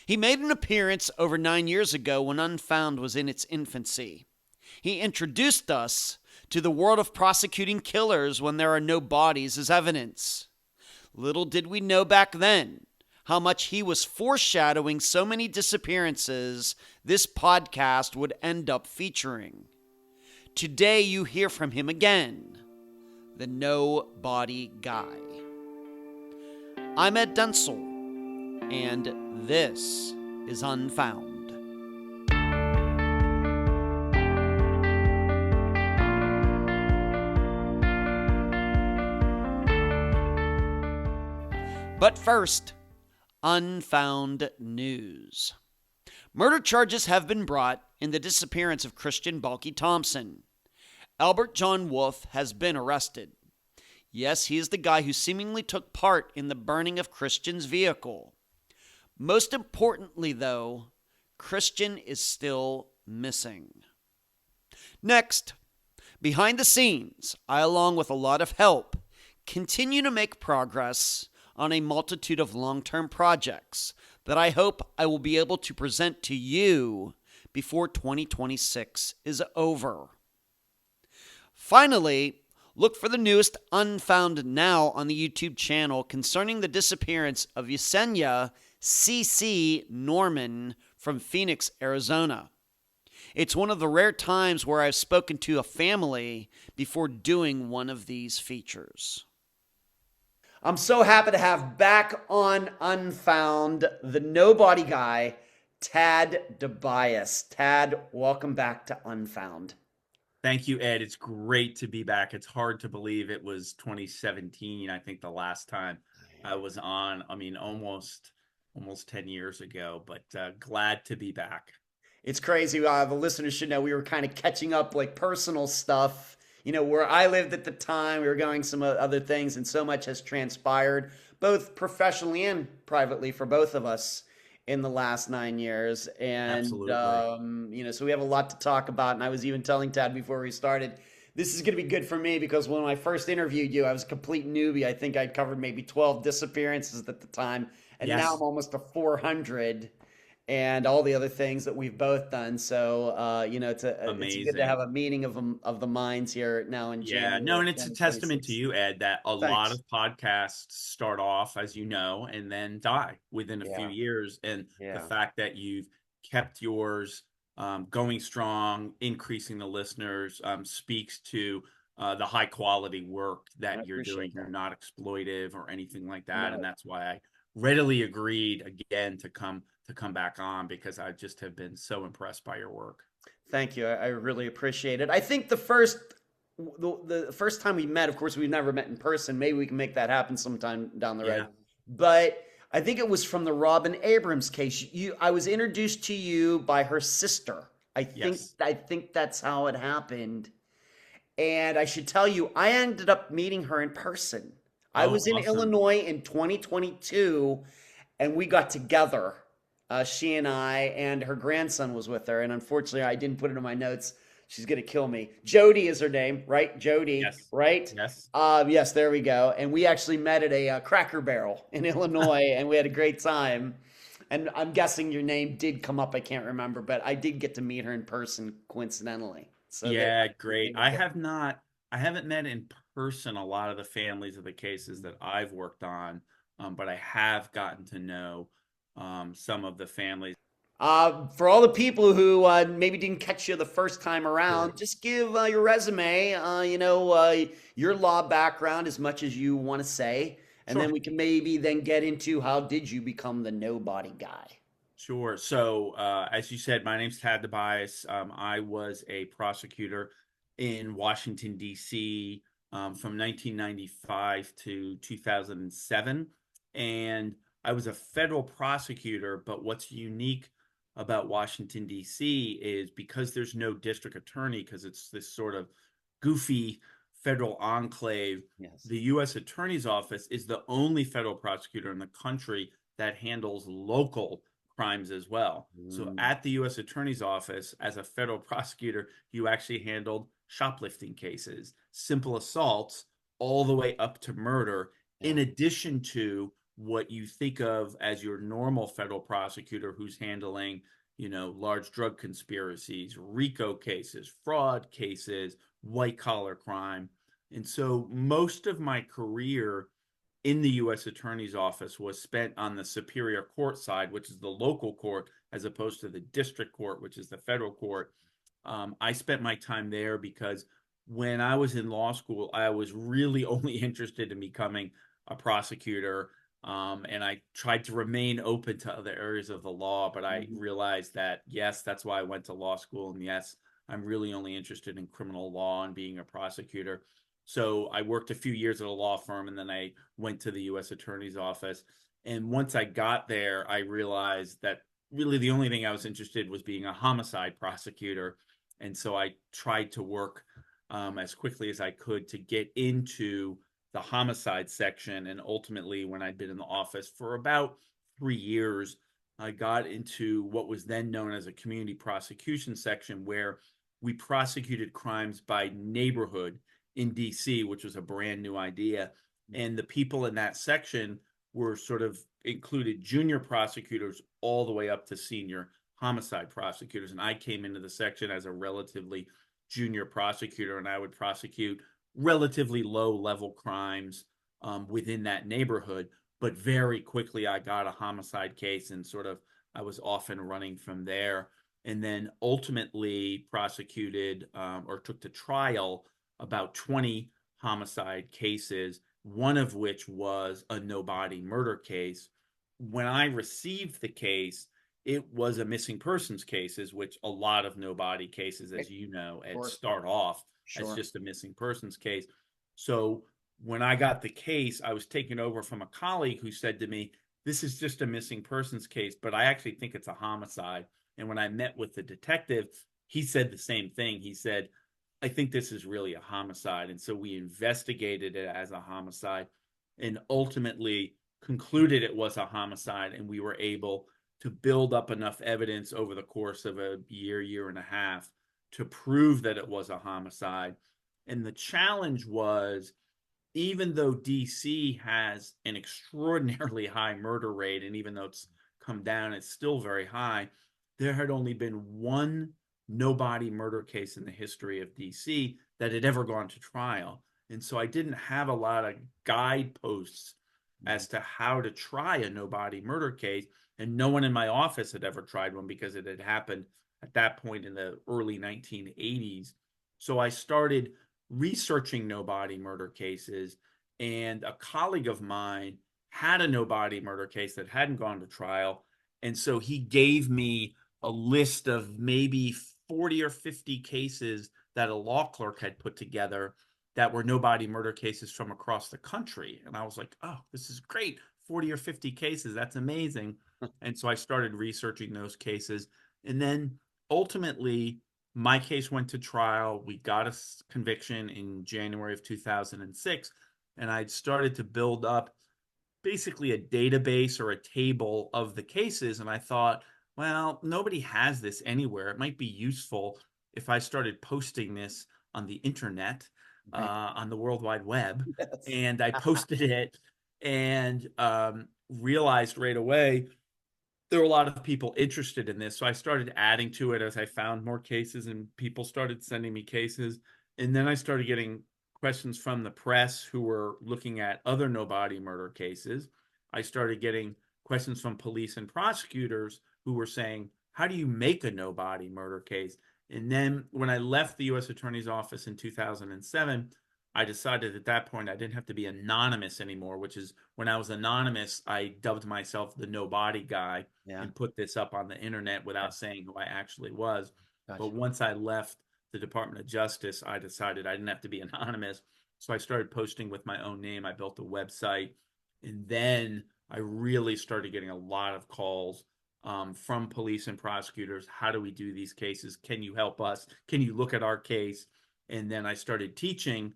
He made an appearance over 9 years ago when Unfound was in its infancy. He introduced us to the world of prosecuting killers when there are no bodies as evidence. Little did we know back then how much he was foreshadowing so many disappearances this podcast would end up featuring. Today you hear from him again, the No-Body Guy. I'm Ed Densel, and this is Unfound. But first, Unfound news. Murder charges have been brought in the disappearance of Christian Balky Thompson. Albert John Wolf has been arrested. Yes, he is the guy who seemingly took part in the burning of Christian's vehicle. Most importantly, though, Christian is still missing. Next, behind the scenes, I, along with a lot of help, continue to make progress on a multitude of long-term projects that I hope I will be able to present to you before 2026 is over. Finally, look for the newest Unfound now on the YouTube channel concerning the disappearance of Yesenia C.C. Norman from Phoenix, Arizona. It's one of the rare times where I've spoken to a family before doing one of these features. I'm so happy to have back on Unfound the No-Body Guy, Tad Dibiase. Tad, welcome back to Unfound. Thank you, Ed. It's great to be back. It's hard to believe it was 2017, I think, the last time I was on. I mean, almost 10 years ago, but glad to be back. It's crazy. The listeners should know we were kind of catching up like personal stuff. You know, where I lived at the time, we were going some other things, and so much has transpired, both professionally and privately for both of us in the last 9 years. And, so we have a lot to talk about. And I was even telling Tad before we started, this is going to be good for me because when I first interviewed you, I was a complete newbie. I think I'd covered maybe 12 disappearances at the time. And now I'm almost to 400. And all the other things that we've both done. So, it's good to have a meeting of the minds here now in January. Yeah, no, and it's a testament to you, Ed, that a lot of podcasts start off, as you know, and then die within a few years. And the fact that you've kept yours going strong, increasing the listeners, speaks to the high quality work that you're doing. You're not exploitive or anything like that. No. And that's why I readily agreed again to come back on, because I just have been so impressed by your work. Thank you. I really appreciate it. I think the first time we met, of course, we've never met in person. Maybe we can make that happen sometime down the road. But I think it was from the Robin Abrams case. I was introduced to you by her sister. I think that's how it happened. And I should tell you, I ended up meeting her in person. I was in Illinois in 2022, and we got together. She and I, and her grandson was with her. And unfortunately, I didn't put it in my notes. She's going to kill me. Jody is her name, right? Jody, right? Yes. Yes, there we go. And we actually met at a Cracker Barrel in Illinois, and we had a great time. And I'm guessing your name did come up. I can't remember, but I did get to meet her in person coincidentally. So great. I haven't met in person a lot of the families of the cases that I've worked on, but I have gotten to know some of the families. For all the people who maybe didn't catch you the first time around, just give your resume, your law background as much as you want to say, and then we can maybe then get into how did you become the No-Body Guy. Sure. So as you said, my name's Tad Dibiase. I was a prosecutor in Washington, D.C. From 1995 to 2007. And I was a federal prosecutor, but what's unique about Washington, D.C. is because there's no district attorney, because it's this sort of goofy federal enclave, the U.S. Attorney's Office is the only federal prosecutor in the country that handles local crimes as well. So at the U.S. Attorney's Office, as a federal prosecutor, you actually handled shoplifting cases, simple assaults, all the way up to murder, in addition to what you think of as your normal federal prosecutor who's handling, large drug conspiracies, RICO cases, fraud cases, white collar crime. And so most of my career in the U.S. Attorney's Office was spent on the Superior Court side, which is the local court, as opposed to the district court, which is the federal court. I spent my time there because when I was in law school, I was really only interested in becoming a prosecutor. And I tried to remain open to other areas of the law, but I realized that, yes, that's why I went to law school. And yes, I'm really only interested in criminal law and being a prosecutor. So I worked a few years at a law firm, and then I went to the U.S. Attorney's Office. And once I got there, I realized that really the only thing I was interested in was being a homicide prosecutor. And so I tried to work as quickly as I could to get into the homicide section. And ultimately, when I'd been in the office for about 3 years, I got into what was then known as a community prosecution section, where we prosecuted crimes by neighborhood in DC, which was a brand new idea. And the people in that section were sort of included junior prosecutors all the way up to senior homicide prosecutors. And I came into the section as a relatively junior prosecutor, and I would prosecute relatively low level crimes within that neighborhood. But very quickly, I got a homicide case, and sort of I was off and running from there. And then ultimately prosecuted or took to trial about 20 homicide cases, one of which was a no body murder case. When I received the case, it was a missing persons cases, which a lot of no body cases, as you know, and start off as just a missing persons case. So when I got the case, I was taken over from a colleague who said to me, "This is just a missing persons case, but I actually think it's a homicide." And when I met with the detective, he said the same thing. He said, "I think this is really a homicide." And so we investigated it as a homicide and ultimately concluded it was a homicide. And we were able to build up enough evidence over the course of a year and a half to prove that it was a homicide. And the challenge was, even though DC has an extraordinarily high murder rate, and even though it's come down, it's still very high, there had only been one no body murder case in the history of DC that had ever gone to trial. And so I didn't have a lot of guideposts as to how to try a no body murder case. And no one in my office had ever tried one because it had happened at that point in the early 1980s. So I started researching no body murder cases. And a colleague of mine had a no body murder case that hadn't gone to trial. And so he gave me a list of maybe 40 or 50 cases that a law clerk had put together that were no body murder cases from across the country. And I was like, "Oh, this is great. 40 or 50 cases. That's amazing." And so I started researching those cases. And then ultimately, my case went to trial. We got a conviction in January of 2006. And I'd started to build up basically a database or a table of the cases. And I thought, well, nobody has this anywhere. It might be useful if I started posting this on the internet, on the World Wide Web. Yes. And I posted it and realized right away there were a lot of people interested in this. So I started adding to it as I found more cases, and people started sending me cases. And then I started getting questions from the press who were looking at other no body murder cases. I started getting questions from police and prosecutors who were saying, "How do you make a no body murder case?" And then when I left the U.S. Attorney's Office in 2007, I decided at that point I didn't have to be anonymous anymore, which is when I was anonymous, I dubbed myself the no body guy and put this up on the internet without saying who I actually was. Gotcha. But once I left the Department of Justice, I decided I didn't have to be anonymous. So I started posting with my own name. I built a website. And then I really started getting a lot of calls from police and prosecutors. How do we do these cases? Can you help us? Can you look at our case? And then I started teaching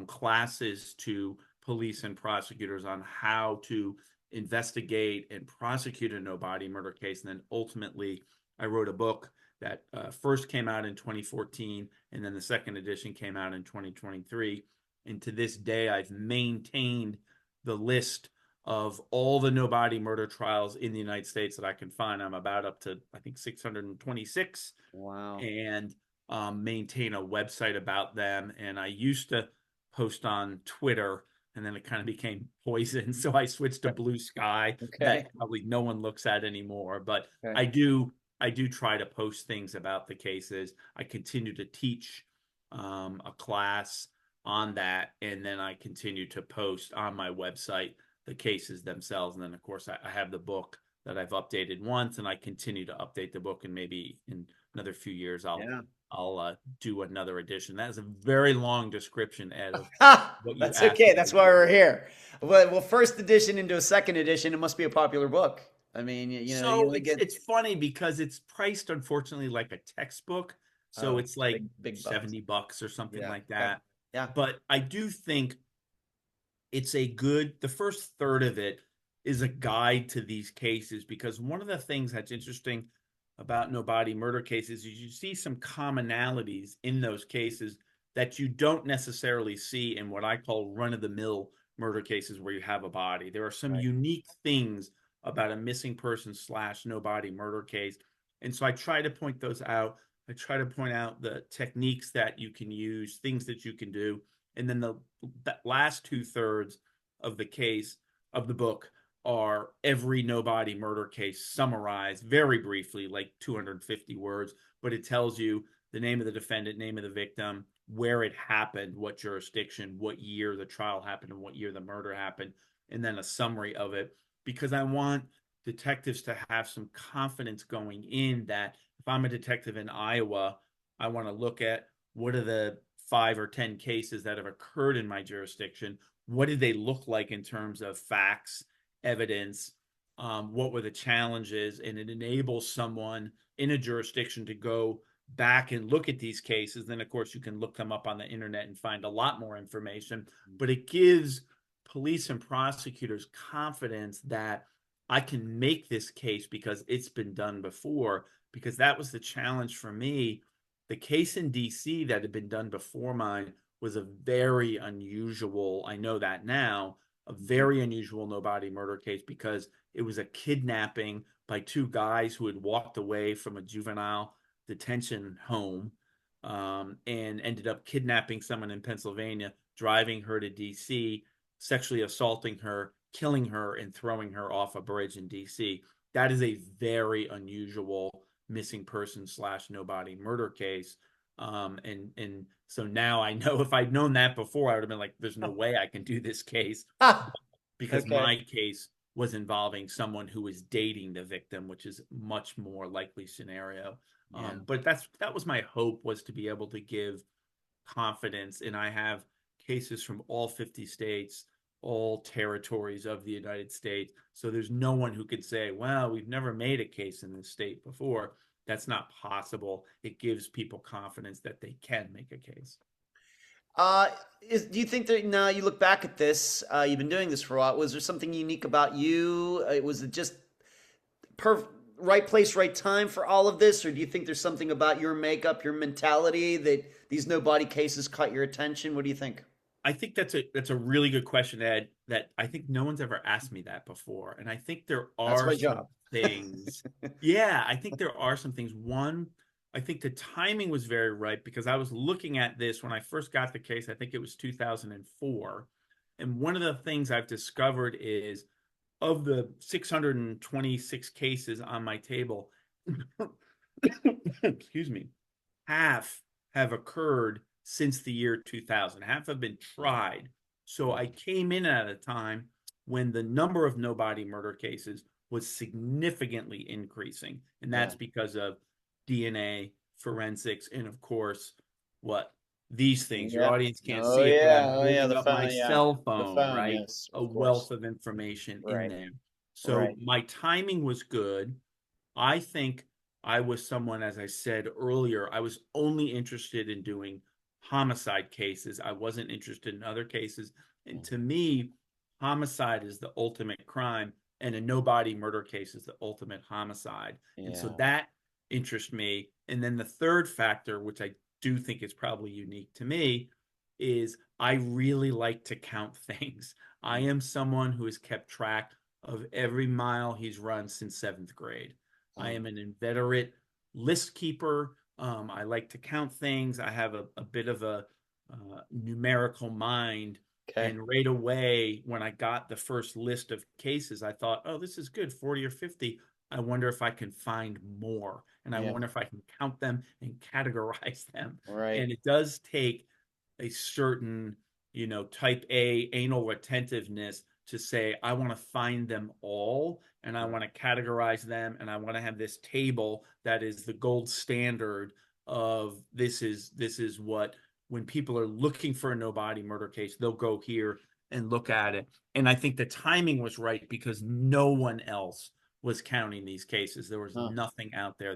classes to police and prosecutors on how to investigate and prosecute a no body murder case. And then ultimately, I wrote a book that first came out in 2014, and then the second edition came out in 2023. And to this day, I've maintained the list of all the no body murder trials in the United States that I can find. I'm about up to, I think, 626. Wow. And maintain a website about them. And I used to post on Twitter, and then it kind of became poison. So I switched to Blue Sky, Okay. that probably no one looks at anymore. But Okay. I do try to post things about the cases. I continue to teach a class on that, and then I continue to post on my website the cases themselves. And then, of course, I have the book that I've updated once, and I continue to update the book. And maybe in another few years, Yeah. I'll do another edition. That is a very long description, Ed, of Ha! what you That's asked okay. me That's to why do. we're here. Well, first edition into a second edition, it must be a popular book. I mean, you So only get it's funny because it's priced, unfortunately, like a textbook. So oh, it's like big bucks. $70 or something Yeah. like Okay. that. Yeah. But I do think it's the first third of it is a guide to these cases, because one of the things that's interesting about no body murder cases is you see some commonalities in those cases that you don't necessarily see in what I call run of the mill murder cases where you have a body. There are some Right. unique things about a missing person / no body murder case. And so I try to point those out. I try to point out the techniques that you can use, things that you can do. And then the last 2/3 of the case of the book are every no body murder case summarized very briefly, like 250 words, but it tells you the name of the defendant, name of the victim, where it happened, what jurisdiction, what year the trial happened, and what year the murder happened, and then a summary of it. Because I want detectives to have some confidence going in that if I'm a detective in Iowa, I want to look at what are the 5 or 10 cases that have occurred in my jurisdiction. What did they look like in terms of facts, evidence? What were the challenges? And it enables someone in a jurisdiction to go back and look at these cases. Then, of course, you can look them up on the internet and find a lot more information. But it gives police and prosecutors confidence that I can make this case because it's been done before. Because that was the challenge for me. The case in DC that had been done before mine was a very unusual, I know that now, a very unusual no body murder case, because it was a kidnapping by two guys who had walked away from a juvenile detention home, and ended up kidnapping someone in Pennsylvania, driving her to DC, sexually assaulting her, killing her, and throwing her off a bridge in DC. That is a very unusual missing person / no body murder case. And so now I know, if I'd known that before, I would have been like, there's no way I can do this case, Ah, because okay. my case was involving someone who was dating the victim, which is a much more likely scenario. Yeah. But that was my hope, was to be able to give confidence. And I have cases from all 50 states, all territories of the United States. So there's no one who could say, well, we've never made a case in this state before. That's not possible. It gives people confidence that they can make a case. Uh, do you think that now you look back at this, you've been doing this for a while, was there something unique about you? Was it just per right place, right time for all of this? Or do you think there's something about your makeup, your mentality that these no body cases caught your attention? What do you think? I think that's a really good question, Ed, that I think no one's ever asked me that before. And I think there That's are my some job. things. Yeah, I think there are some things. One, I think the timing was very right, because I was looking at this when I first got the case. I think it was 2004. And one of the things I've discovered is, of the 626 cases on my table, excuse me, half have occurred since the year 2000. Half have been tried. So I came in at a time when the number of no body murder cases was significantly increasing. And Yeah. that's because of DNA, forensics, and of course, what these things. Your Yeah. audience can't Oh see it, but I'm yeah. Oh yeah. holding The up my phone. Yeah. cell The phone, phone. right? Yes, A of wealth course. of information in Right. there. So Right. my timing was good. I think I was someone, as I said earlier, I was only interested in doing homicide cases. I wasn't interested in other cases. And to me, homicide is the ultimate crime, and a no body murder case is the ultimate homicide. And so Yeah. that interests me. And then the third factor, which I do think is probably unique to me, is I really like to count things. I am someone who has kept track of every mile he's run since seventh grade. I Oh, am an inveterate list keeper. I like to count things. I have a bit of a numerical mind. okay. And right away, when I got the first list of cases, I thought, oh, this is good, 40 or 50. I wonder if I can find more. And I Yeah. wonder if I can count them and categorize them. Right. And it does take a certain, type A anal retentiveness to say, I want to find them all and I want to categorize them and I want to have this table that is the gold standard of this is what, when people are looking for a no body murder case, they'll go here and look at it. And I think the timing was right because no one else was counting these cases. There was Huh. nothing out there.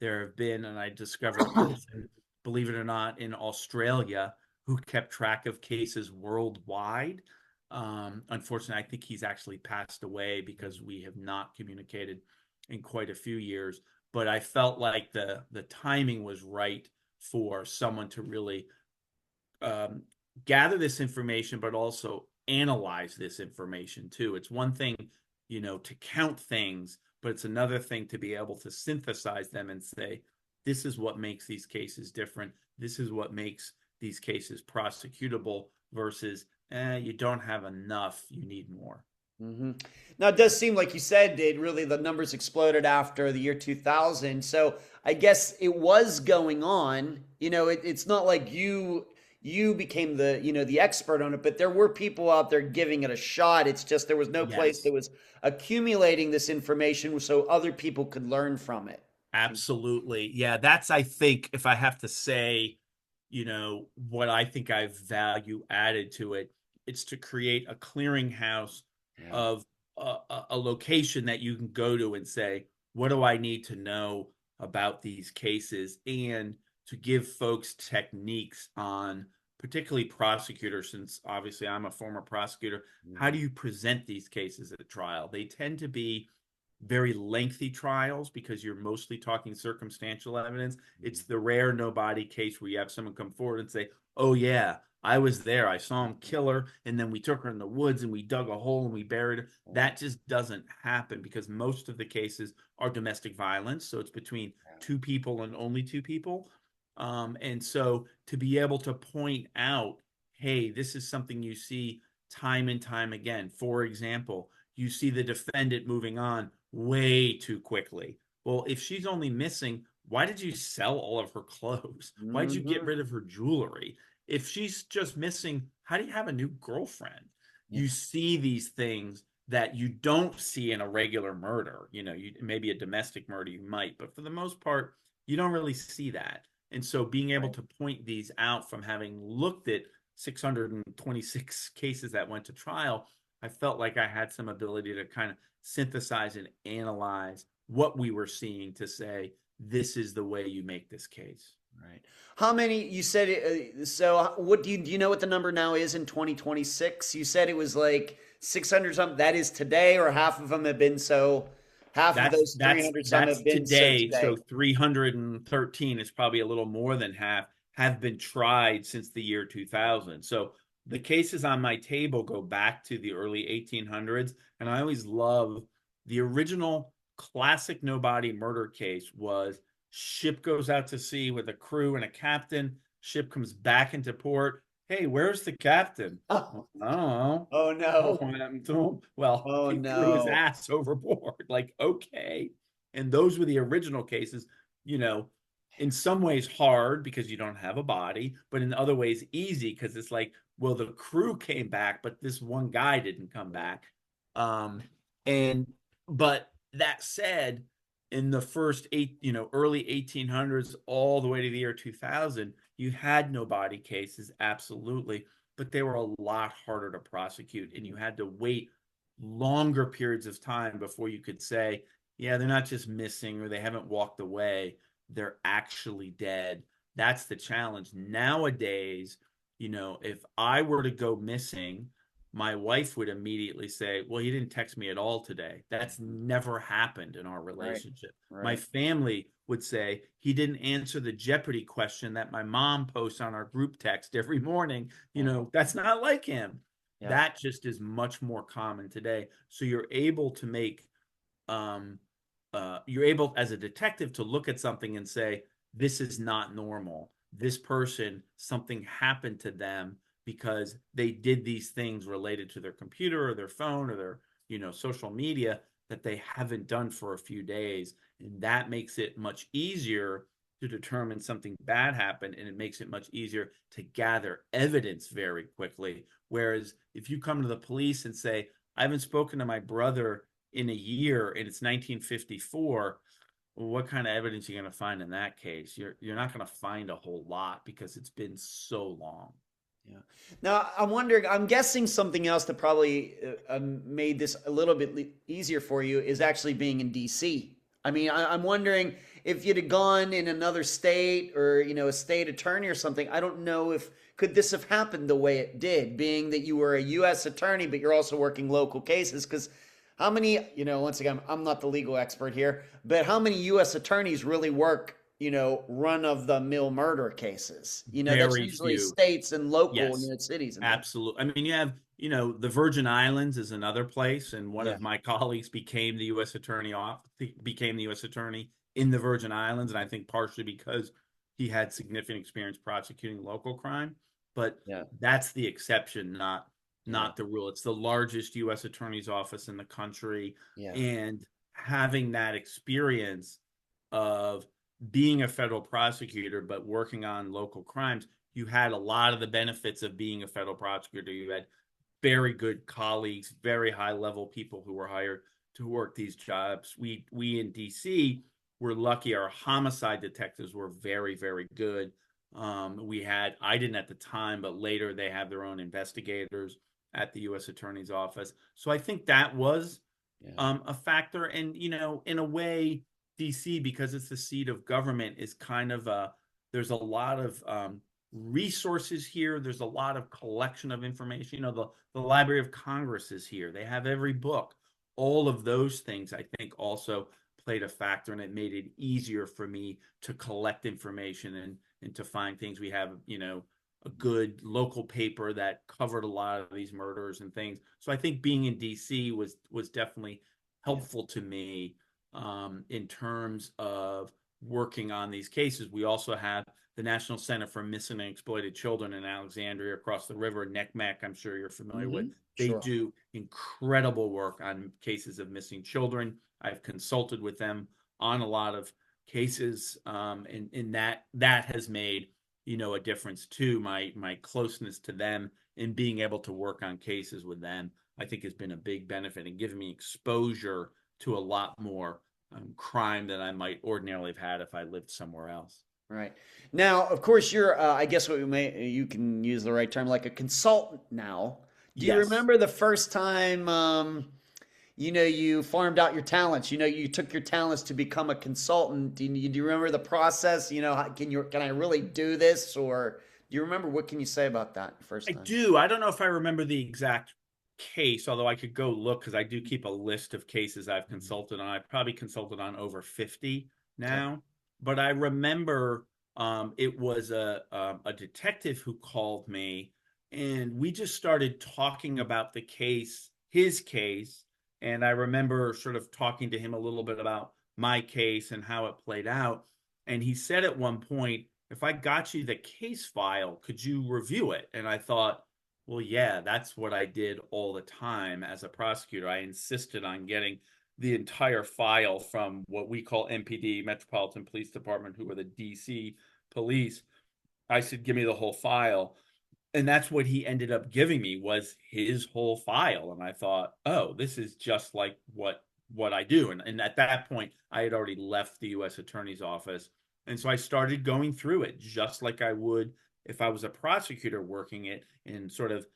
There have been, and I discovered a person, believe it or not, in Australia who kept track of cases worldwide. Unfortunately, I think he's actually passed away because we have not communicated in quite a few years. But I felt like the timing was right for someone to really um, gather this information, but also analyze this information too. It's one thing, to count things, but it's another thing to be able to synthesize them and say, this is what makes these cases different. This is what makes these cases prosecutable versus, you don't have enough, you need more. Hmm. Now, it does seem like you said it really the numbers exploded after the year 2000. So I guess it was going on. It's not like you became the expert on it, but there were people out there giving it a shot. It's just there was no place that Yes. was accumulating this information so other people could learn from it. Absolutely. Yeah, that's, I think, if I have to say, what I think I've value added to it, it's to create a clearinghouse Yeah. of a location that you can go to and say, what do I need to know about these cases? And to give folks techniques on, particularly prosecutors, since obviously I'm a former prosecutor, how do Mhm. you present these cases at trial? They tend to be very lengthy trials because you're mostly talking circumstantial evidence. It's the rare no body case where you have someone come forward and say, oh, yeah, I was there. I saw him kill her. And then we took her in the woods and we dug a hole and we buried her. That just doesn't happen because most of the cases are domestic violence. So it's between two people and only two people. And so to be able to point out, hey, this is something you see time and time again. For example, you see the defendant moving on way too quickly. Well, if she's only missing, why did you sell all of her clothes? Why did you get Mhm. rid of her jewelry? If she's just missing, how do you have a new girlfriend? Yeah. You see these things that you don't see in a regular murder. Maybe a domestic murder you might, but for the most part, you don't really see that. And so being able Right. to point these out from having looked at 626 cases that went to trial, I felt like I had some ability to kind of synthesize and analyze what we were seeing to say, this is the way you make this case. Right. How many you said so what do you know what the number now is in 2026? You said it was like 600 something. That is today, or half of them have been so half of That's those that's 300 some that's have been so today. So today. 313 is probably a little more than half have been tried since the year 2000. So the cases on my table go back to the early 1800s, and I always love the original classic no body murder case was ship goes out to sea with a crew and a captain, ship comes back into port. Hey, where's the captain? Oh, Well, I don't know. oh I don't no. want him to. Well, Oh he threw his no. ass overboard. Like, okay. And those were the original cases, you know, in some ways hard because you don't have a body, but in other ways easy because it's like, well, the crew came back, but this one guy didn't come back. Um, and but that said, in the first early 1800s, all the way to the year 2000, you had no body cases, absolutely, but they were a lot harder to prosecute, and you had to wait longer periods of time before you could say, yeah, they're not just missing or they haven't walked away, they're actually dead. That's the challenge. Nowadays, if I were to go missing, my wife would immediately say, well, he didn't text me at all today. That's never happened in our Right. relationship. My Right. family would say, he didn't answer the Jeopardy question that my mom posts on our group text every morning. Yeah. That's not like him. Yeah. That just is much more common today. So you're able to make, you're able as a detective to look at something and say, this is not normal. This person, something happened to them because they did these things related to their computer or their phone or their, social media that they haven't done for a few days. And that makes it much easier to determine something bad happened, and it makes it much easier to gather evidence very quickly. Whereas if you come to the police and say, I haven't spoken to my brother in a year and it's 1954, well, what kind of evidence are you going to find in that case? You're not going to find a whole lot because it's been so long. Yeah. Now I'm wondering. I'm guessing something else that probably made this a little bit easier for you is actually being in D.C. I mean, I'm wondering if you'd have gone in another state or a state attorney or something. I don't know if could this have happened the way it did, being that you were a U.S. attorney, but you're also working local cases. Because how many, once again, I'm not the legal expert here, but how many U.S. attorneys really work run of the mill murder cases. That's Very usually few. states and local, Yes, cities and things. absolutely. I mean, you have, the Virgin Islands is another place, and one Yeah. of my colleagues became the U.S. attorney in the Virgin Islands, and I think partially because he had significant experience prosecuting local crime. But Yeah. that's the exception, not Yeah. not the rule. It's the largest U.S. attorney's office in the country, Yeah. and having that experience of being a federal prosecutor but working on local crimes, you had a lot of the benefits of being a federal prosecutor. You had very good colleagues, very high level people who were hired to work these jobs. We in DC were lucky. Our homicide detectives were very, very good. I didn't at the time, but later they have their own investigators at the U.S. Attorney's Office. So I think that was Yeah. a factor. And in a way, DC, because it's the seat of government, is kind of there's a lot of resources here. There's a lot of collection of information. The Library of Congress is here. They have every book. All of those things, I think, also played a factor, and it made it easier for me to collect information and to find things. We have, a good local paper that covered a lot of these murders and things. So I think being in DC was definitely Yeah. helpful to me in terms of working on these cases. We also have the National Center for Missing and Exploited Children in Alexandria across the river, NECMEC, I'm sure you're familiar with. They Sure. do incredible work on cases of missing children. I've consulted with them on a lot of cases, and that has made a difference too. My closeness to them and being able to work on cases with them, I think, has been a big benefit and given me exposure to a lot more crime than I might ordinarily have had if I lived somewhere else. Right. Now, of course, you're, I guess you can use the right term, like a consultant now. Do you Yes, remember the first time, you farmed out your talents? You took your talents to become a consultant. Do you remember the process? Can I really do this? Or do you remember, what can you say about that first I time? do. I don't know if I remember the exact case, although I could go look because I do keep a list of cases I've Mhm. consulted on. I've probably consulted on over 50 Okay. now, but I remember it was a detective who called me, and we just started talking about his case, and I remember sort of talking to him a little bit about my case and how it played out. And he said at one point, if I got you the case file, could you review it? And I thought, well, yeah, that's what I did all the time as a prosecutor. I insisted on getting the entire file from what we call MPD, Metropolitan Police Department, who are the DC police. I said, give me the whole file. And that's what he ended up giving me, was his whole file. And I thought, oh, this is just like what I do. And at that point, I had already left the U.S. Attorney's Office. And so I started going through it just like I would if I was a prosecutor working it, and sort of,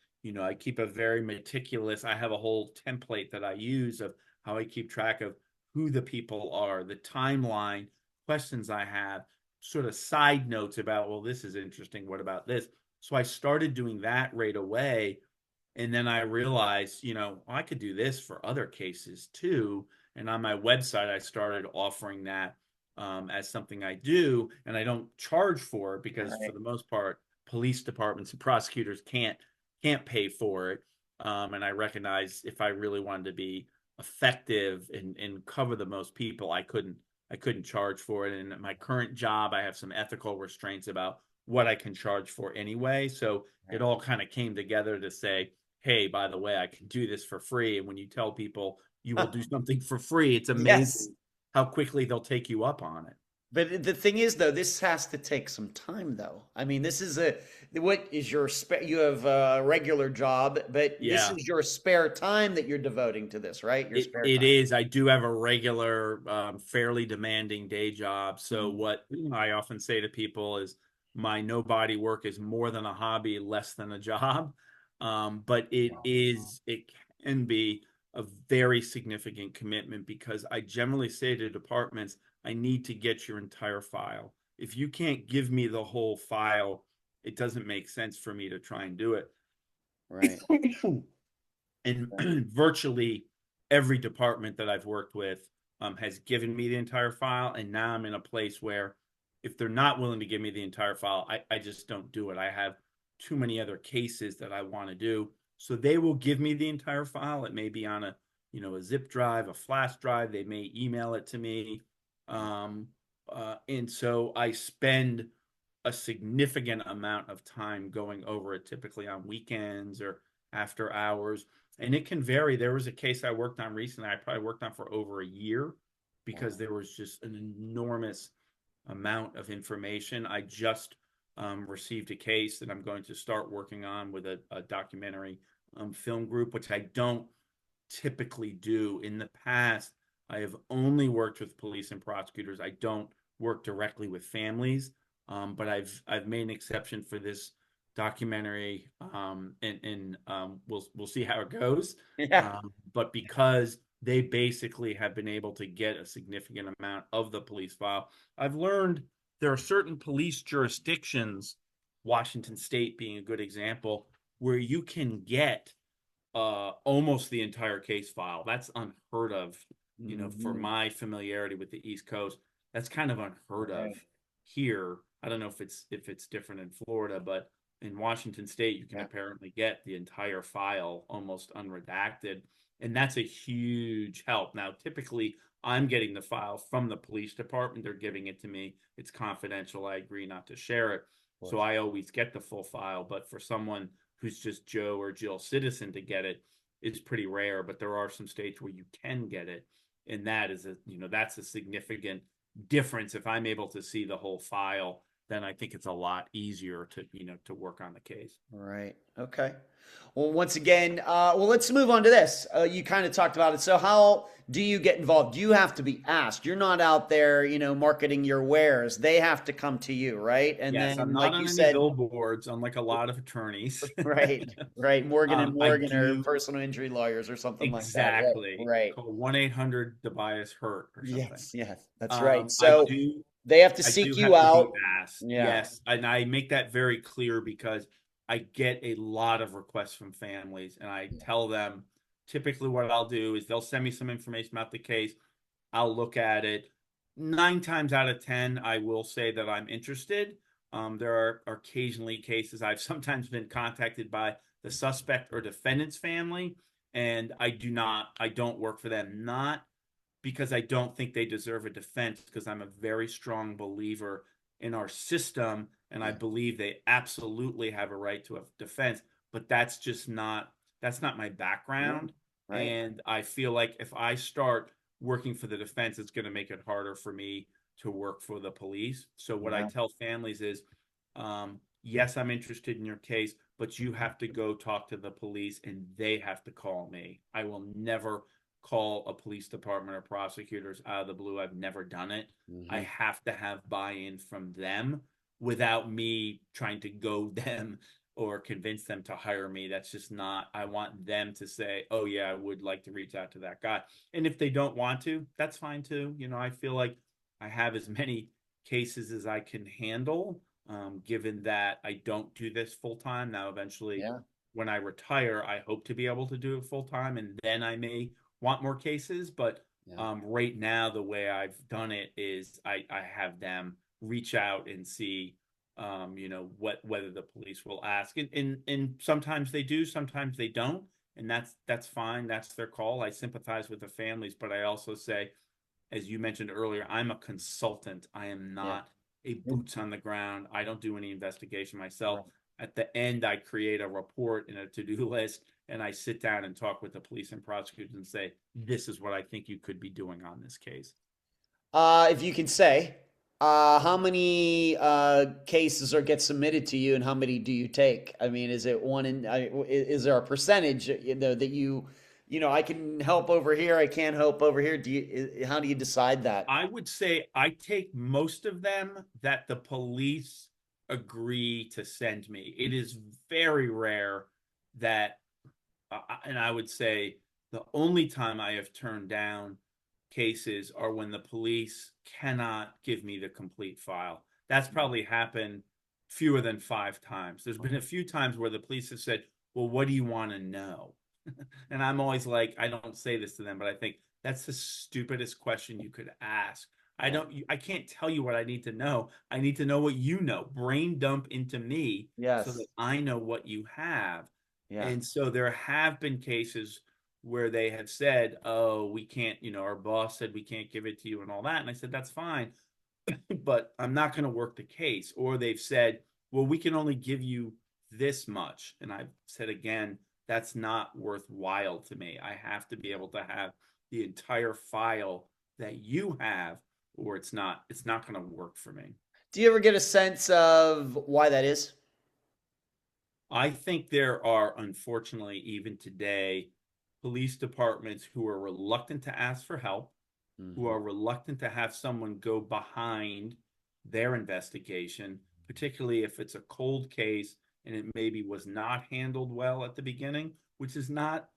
I keep a very meticulous, I have a whole template that I use of how I keep track of who the people are, the timeline, questions I have, sort of side notes about, well, this is interesting. What about this? So I started doing that right away. And then I realized, I could do this for other cases too. And on my website, I started offering that as something I do, and I don't charge for it because for Right. the most part, police departments and prosecutors can't pay for it. And I recognize if I really wanted to be effective and cover the most people, I couldn't charge for it. And at my current job, I have some ethical restraints about what I can charge for anyway. So it Right. all kind of came together to say, hey, by the way, I can do this for free. And when you tell people you will do something for free, it's Yes. amazing how quickly they'll take you up on it. But the thing is, though, this has to take some time, though. I mean, this is what is your you have a regular job, but this Yeah. is your spare time that you're devoting to this, right? Your It spare it time. is. I do have a regular, fairly demanding day job. So Mm. what I often say to people is, my no body work is more than a hobby, less than a job. But it can be a very significant commitment because I generally say to departments, I need to get your entire file. If you can't give me the whole file, it doesn't make sense for me to try and do it. Right. And Right. virtually every department that I've worked with has given me the entire file. And now I'm in a place where if they're not willing to give me the entire file, I just don't do it. I have too many other cases that I want to do. So they will give me the entire file. It may be on a zip drive, a flash drive. They may email it to me. Um, and so I spend a significant amount of time going over it, typically on weekends or after hours. And it can vary. There was a case I worked on recently, I probably worked on for over a year because Wow. there was just an enormous amount of information. I just received a case that I'm going to start working on with a documentary film group, which I don't typically do. In the past, I have only worked with police and prosecutors. I don't work directly with families, but I've made an exception for this documentary, and we'll see how it goes. Yeah. But because they basically have been able to get a significant amount of the police file, I've learned there are certain police jurisdictions, Washington State being a good example, where you can get almost the entire case file. That's unheard of, for Mhm. my familiarity with the East Coast. That's kind of unheard of Right. here. I don't know if it's different in Florida, but in Washington State, you can Yeah. apparently get the entire file almost unredacted, and that's a huge help. Now, typically, I'm getting the file from the police department. They're giving it to me. It's confidential. I agree not to share it. Of So course. I always get the full file. But for someone who's just Joe or Jill citizen to get it, it's pretty rare. But there are some states where you can get it, and that's a significant difference. If I'm able to see the whole file, then I think it's a lot easier to work on the case. Right. Okay. Well, once again, let's move on to this. You kind of talked about it. So, how do you get involved? You have to be asked. You're not out there, marketing your wares. They have to come to you, right? And Yes, I'm then, not like you on any said, billboards, unlike a lot of attorneys. right, right, Morgan and I Morgan or do personal injury lawyers or something like that. Right. exactly Right. call 1-800 Dibiase hurt or something. Yes. Yes. That's right. I So do they have to I do seek you have to be out. asked. Yeah. Yes. And I make that very clear because I get a lot of requests from families, and I tell them typically what I'll do is they'll send me some information about the case. I'll look at it. 9 times out of 10, I will say that I'm interested. There are occasionally cases I've sometimes been contacted by the suspect or defendant's family, and I don't work for them. Not because I don't think they deserve a defense, because I'm a very strong believer in our system, and I Yeah. believe they absolutely have a right to a defense. But that's not my Yeah. background, Right. and I feel like if I start working for the defense, it's going to make it harder for me to work for the police. So what I Yeah. tell families is, yes, I'm interested in your case, but you have to go talk to the police, and they have to call me. I will never call a police department or prosecutors out of the blue. I've never done it. I Hmm. have to have buy-in from them without me trying to goad them or convince them to hire me. That's just not, I want them to say, oh yeah, I would like to reach out to that guy. And if they don't want to, that's fine too. I feel like I have as many cases as I can handle, given that I don't do this full time. Now, eventually, Yeah. when I retire, I hope to be able to do it full time, and then I may want more cases. But Yeah. right now, the way I've done it is I have them reach out and see, whether the police will ask, and sometimes they do, sometimes they don't, and that's fine. That's their call. I sympathize with the families, but I also say, as you mentioned earlier, I'm a consultant. I am Yeah. not a boots on the ground. I don't do any investigation myself. Right. At the end, I create a report and a to-do list, and I sit down and talk with the police and prosecutors and say, this is what I think you could be doing on this case. If you can say, how many cases are get submitted to you, and how many do you take? I mean, is it one in? Is there a percentage, that I can help over here, I can't help over here? How do you decide that? I would say I take most of them that the police agree to send me. It is very rare that, and I would say the only time I have turned down cases are when the police cannot give me the complete file. That's probably happened fewer than 5 times. There's been a few times where the police have said, well, what do you want to know? And I'm always like, I don't say this to them, but I think that's the stupidest question you could ask. Yeah. I can't tell you what I need to know. I need to know what you know. Brain dump into me so Yes. that I know what you have. Yeah. And so there have been cases where they have said, oh, we can't, our boss said we can't give it to you and all that. And I said, that's fine, but I'm not going to work the case. Or they've said, well, we can only give you this much. And I've said again, that's not worthwhile to me. I have to be able to have the entire file that you have, or it's not going to work for me. Do you ever get a sense of why that is? I think there are, unfortunately, even today, police departments who are reluctant to ask for help, who Hmm. are reluctant to have someone go behind their investigation, particularly if it's a cold case and it maybe was not handled well at the beginning, which is not,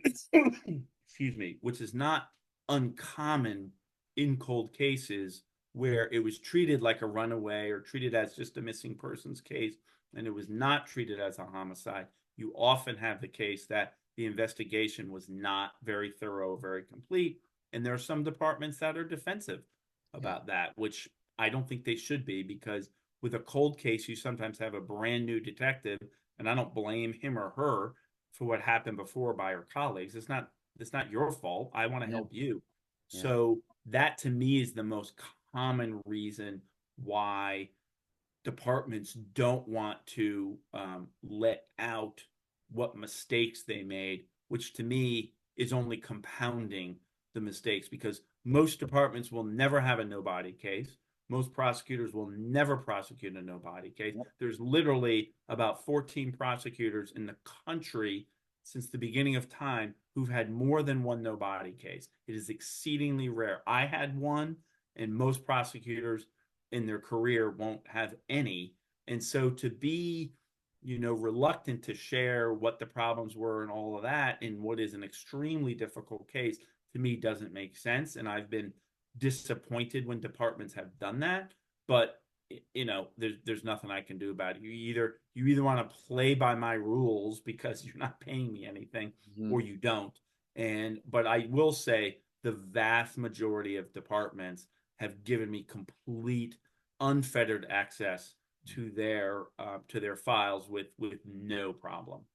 excuse me, which is not uncommon in cold cases where it was treated like a runaway or treated as just a missing persons case and it was not treated as a homicide. You often have the case that the investigation was not very thorough, very complete. And there are some departments that are defensive Yeah. about that, which I don't think they should be, because with a cold case, you sometimes have a brand new detective, and I don't blame him or her for what happened before by her colleagues. It's not your fault. I want to Yeah. help you. Yeah. So that to me is the most common reason why departments don't want to let out what mistakes they made, which to me is only compounding the mistakes, because most departments will never have a no-body case. Most prosecutors will never prosecute a no-body case. Yep. There's literally about 14 prosecutors in the country since the beginning of time who've had more than one no-body case. It is exceedingly rare. I had one, and most prosecutors in their career won't have any. And so to be, reluctant to share what the problems were and all of that in what is an extremely difficult case, to me doesn't make sense. And I've been disappointed when departments have done that. But there's nothing I can do about it. You either want to play by my rules because you're not paying me anything, Mhm. or you don't. But I will say the vast majority of departments have given me complete unfettered access to their files with no problem.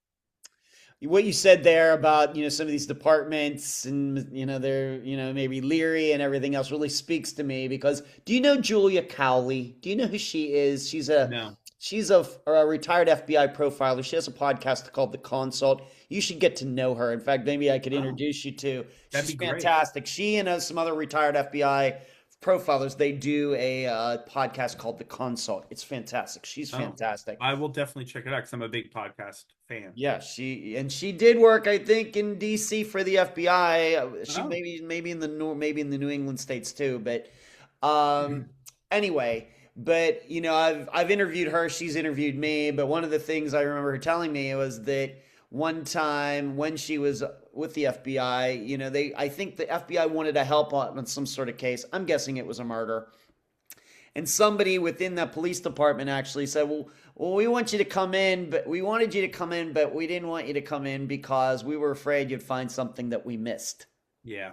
What you said there about, some of these departments, and, they're, maybe leery and everything else, really speaks to me, because do you know Julia Cowley? Do you know who she is? No. She's a retired FBI profiler. She has a podcast called The Consult. You should get to know her. In fact, maybe I could Oh, introduce you to. that'd She's be great. fantastic. She and some other retired FBI profilers, they do a podcast called The Consult. It's fantastic. She's Oh, fantastic. I will definitely check it out because I'm a big podcast fan. Yeah, she did work, I think, in DC for the FBI. She Oh. maybe in the maybe in the New England states too. But um, anyway, but I've interviewed her. She's interviewed me. But one of the things I remember her telling me was that one time when she was with the FBI, I think the FBI wanted to help on some sort of case. I'm guessing it was a murder, and somebody within that police department actually said, well, we want you to come in, but we wanted you to come in, but we didn't want you to come in because we were afraid you'd find something that we missed. Yeah.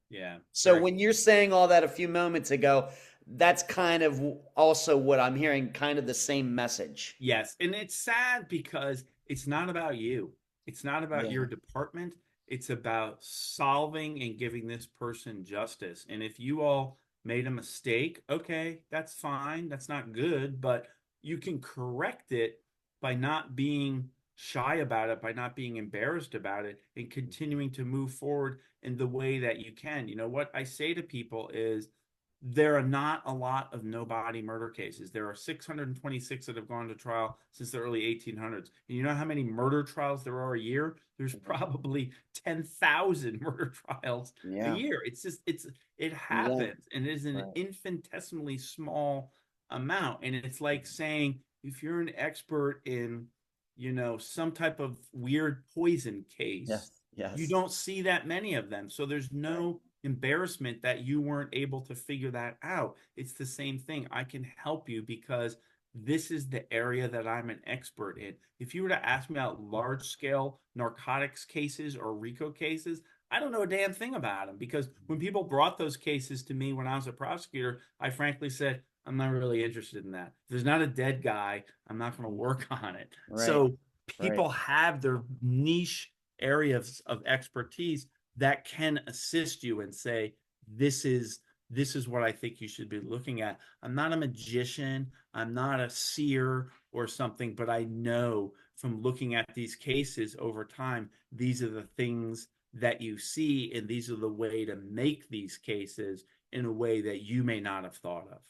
Yeah. So Very. when you're saying all that a few moments ago, that's kind of also what I'm hearing, kind of the same message. Yes. And it's sad because it's not about you. It's not about your Yeah. department. It's about solving and giving this person justice. And if you all made a mistake, okay, that's fine. That's not good, but you can correct it by not being shy about it, by not being embarrassed about it, and continuing to move forward in the way that you can. You know, what I say to people is, there are not a lot of no body murder cases. There are 626 that have gone to trial since the early 1800s. And you know how many murder trials there are a year? There's probably 10,000 murder trials a Yeah. year. It Yeah. happens, and it is an Right. infinitesimally small amount. And it's like saying, if you're an expert in, some type of weird poison case, Yes. you Yes. don't see that many of them. So there's Right. no embarrassment that you weren't able to figure that out. It's the same thing. I can help you because this is the area that I'm an expert in. If you were to ask me about large scale narcotics cases or RICO cases, I don't know a damn thing about them, because when people brought those cases to me when I was a prosecutor, I frankly said, I'm not really interested in that. If there's not a dead guy, I'm not going to work on it. Right. So Right. people have their niche areas of expertise that can assist you and say, this is what I think you should be looking at. I'm not a magician, I'm not a seer or something, but I know from looking at these cases over time, these are the things that you see, and these are the way to make these cases in a way that you may not have thought of.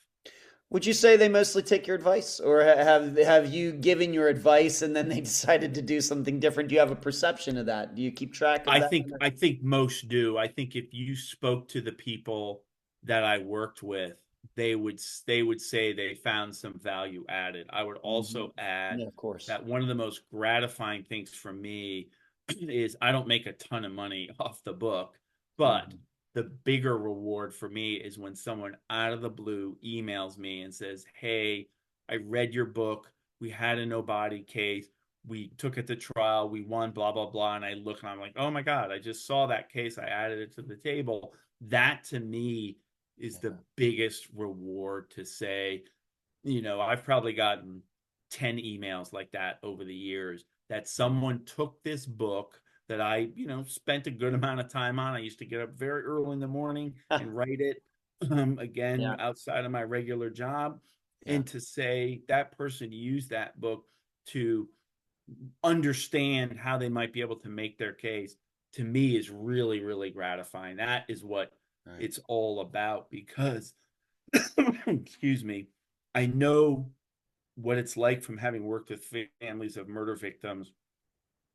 Would you say they mostly take your advice, or have you given your advice and then they decided to do something different? Do you have a perception of that? Do you keep track of I that? think I think most do. I think if you spoke to the people that I worked with, they would say they found some value added. I would Hmm. also add Yeah, of course. that one of the most gratifying things for me is I don't make a ton of money off the book, but Hmm. the bigger reward for me is when someone out of the blue emails me and says, "Hey, I read your book. We had a no body case. We took it to trial. We won, blah, blah, blah." And I look and I'm like, oh my God, I just saw that case. I added it to the table. That to me is the Yeah. biggest reward, to say, I've probably gotten 10 emails like that over the years, that someone took this book that I, spent a good amount of time on. I used to get up very early in the morning and write it, again, Yeah. outside of my regular job. Yeah. And to say that person used that book to understand how they might be able to make their case, to me is really, really gratifying. That is what Right. it's all about, because excuse me, I know what it's like from having worked with families of murder victims,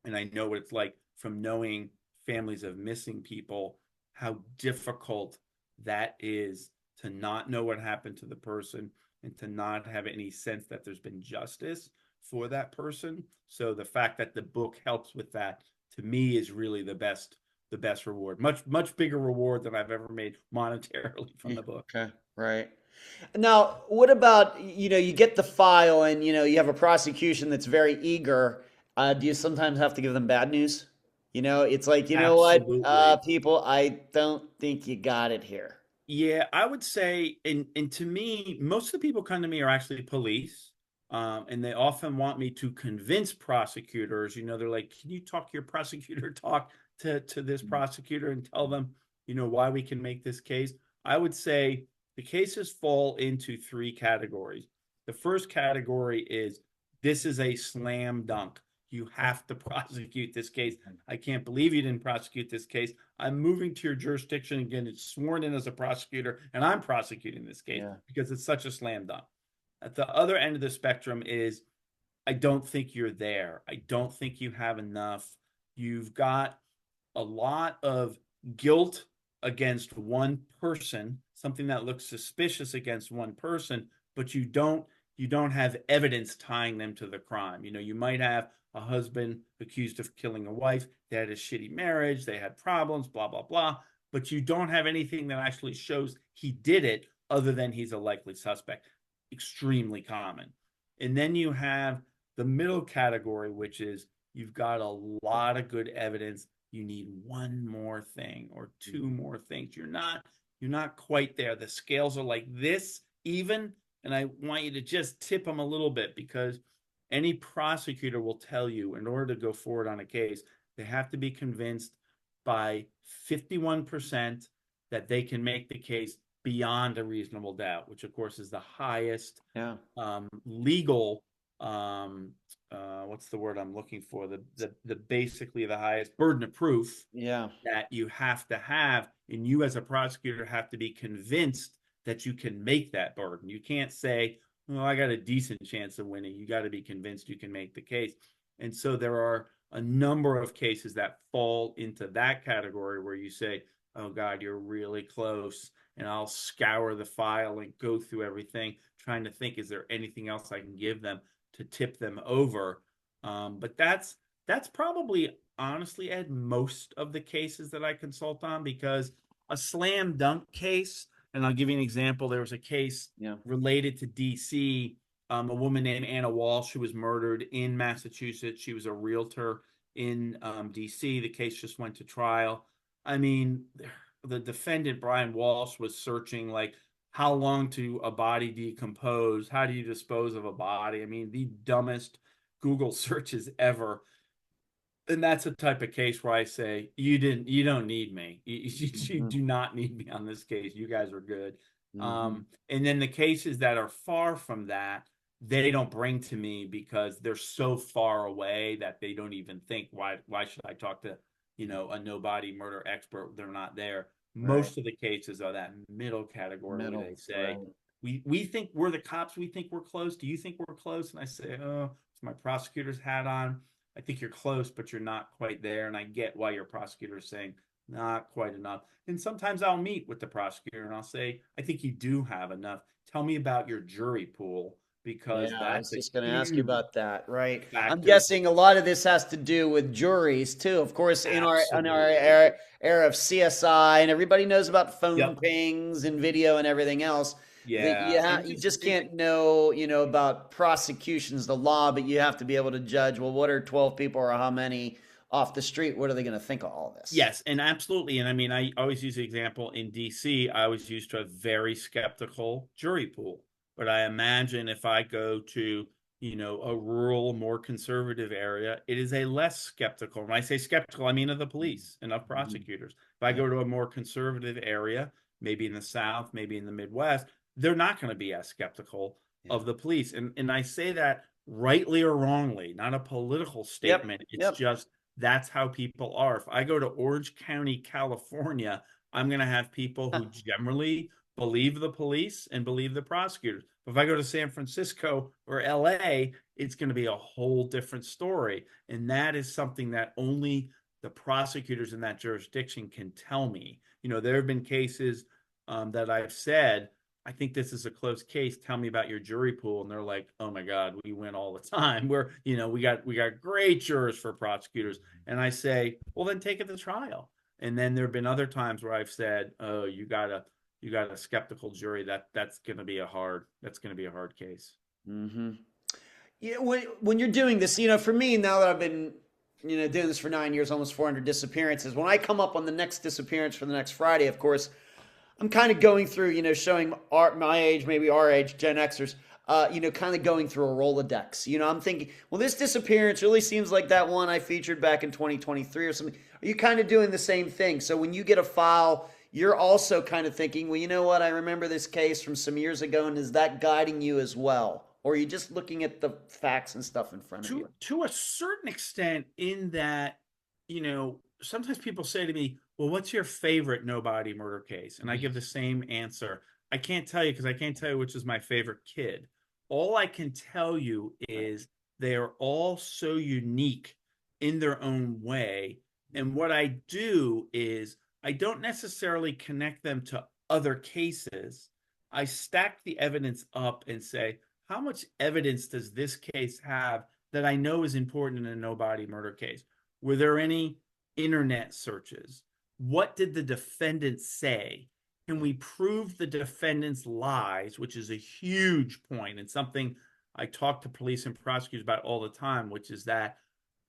and I know what it's like from knowing families of missing people, how difficult that is, to not know what happened to the person and to not have any sense that there's been justice for that person. So the fact that the book helps with that, to me, is really the best reward. Much, much bigger reward than I've ever made monetarily from Yeah. the book. Okay. Right. Now, what about, you get the file and, you have a prosecution that's very eager. Do you sometimes have to give them bad news? It's like, you know what, Absolutely. people, I don't think you got it here. Yeah, I would say, and to me, most of the people come to me are actually police, and they often want me to convince prosecutors. They're like, "Can you talk your prosecutor talk to this prosecutor and tell them, why we can make this case?" I would say the cases fall into three categories. The first category is, this is a slam dunk. You have to prosecute this case. I can't believe you didn't prosecute this case. I'm moving to your jurisdiction again. It's sworn in as a prosecutor, and I'm prosecuting this case Yeah. because it's such a slam dunk. At the other end of the spectrum is, I don't think you're there. I don't think you have enough. You've got a lot of guilt against one person, something that looks suspicious against one person, but you don't have evidence tying them to the crime. You might have a husband accused of killing a wife. They had a shitty marriage, they had problems, blah blah blah, but you don't have anything that actually shows he did it, other than he's a likely suspect. extremely common. And then you have the middle category, which is you've got a lot of good evidence. You need one more thing or two more things. You're not quite there. The scales are like this even, and I want you to just tip them a little bit, because any prosecutor will tell you in order to go forward on a case, they have to be convinced by 51% that they can make the case beyond a reasonable doubt, which of course is the highest legal what's the word I'm looking for? The basically the highest burden of proof that you have to have, and you as a prosecutor have to be convinced that you can make that burden. You can't say, well, I got a decent chance of winning. You got to be convinced you can make the case. And so there are a number of cases that fall into that category where you say, oh God, you're really close. And I'll scour the file and go through everything, trying to think, is there anything else I can give them to tip them over? But that's probably, honestly, Ed, most of the cases that I consult on, because a slam dunk case, and I'll give you an example. There was a case related to DC, a woman named Anna Walsh who was murdered in Massachusetts. She was a realtor in DC. The case just went to trial. I mean, the defendant, Brian Walsh, was searching like how long to a body decompose, how do you dispose of a body? I mean, the dumbest Google searches ever. And that's a type of case where I say, you don't need me. You do not need me on this case. You guys are good. And then the cases that are far from that, they don't bring to me because they're so far away that they don't even think, why should I talk to, a nobody murder expert? They're not there. Most of the cases are that middle category where they say, we think we're the cops. We think we're close. Do you think we're close? And I say, oh, it's my prosecutor's hat on. I think you're close, but you're not quite there. And I get why your prosecutor is saying not quite enough. And sometimes I'll meet with the prosecutor and I'll say, I think you do have enough. Tell me about your jury pool, because I was that's a just going to ask you huge about that, right? I'm factor. guessing a lot of this has to do with juries too. Of course, in our era of CSI, and everybody knows about phone pings and video and everything else. Yeah, You just can't know, about prosecutions, the law, but you have to be able to judge, well, what are 12 people or how many off the street? What are they going to think of all this? Yes, and absolutely. And I mean, I always use the example in DC, I was used to a very skeptical jury pool. But I imagine if I go to, a rural, more conservative area, it is a less skeptical. When I say skeptical, I mean of the police and of prosecutors. If I go to a more conservative area, maybe in the South, maybe in the Midwest, they're not going to be as skeptical of the police. And I say that rightly or wrongly, not a political statement. It's just that's how people are. If I go to Orange County, California, I'm going to have people who generally believe the police and believe the prosecutors. But if I go to San Francisco or LA, it's going to be a whole different story. And that is something that only the prosecutors in that jurisdiction can tell me. There have been cases that I've said, I think this is a close case. Tell me about your jury pool. And they're like, oh my God, we win all the time. We got great jurors for prosecutors. And I say, well, then take it to trial. And then there have been other times where I've said, oh, you got a skeptical jury. That's going to be a hard case. Yeah, when you're doing this, for me, now that I've been, doing this for 9 years, almost 400 disappearances, when I come up on the next disappearance for the next Friday, of course, I'm kind of going through, showing my age, maybe our age, Gen Xers, kind of going through a Rolodex. I'm thinking, well, this disappearance really seems like that one I featured back in 2023 or something. Are you kind of doing the same thing? So when you get a file, you're also kind of thinking, well, you know what? I remember this case from some years ago, and is that guiding you as well? Or are you just looking at the facts and stuff in front of you? To a certain extent, in that, sometimes people say to me, well, what's your favorite nobody murder case? And I give the same answer. I can't tell you, because I can't tell you which is my favorite kid. All I can tell you is they are all so unique in their own way. And what I do is I don't necessarily connect them to other cases. I stack the evidence up and say, how much evidence does this case have that I know is important in a nobody murder case? Were there any internet searches? What did the defendant say? can we prove the defendant's lies, which is a huge point and something I talk to police and prosecutors about all the time, which is that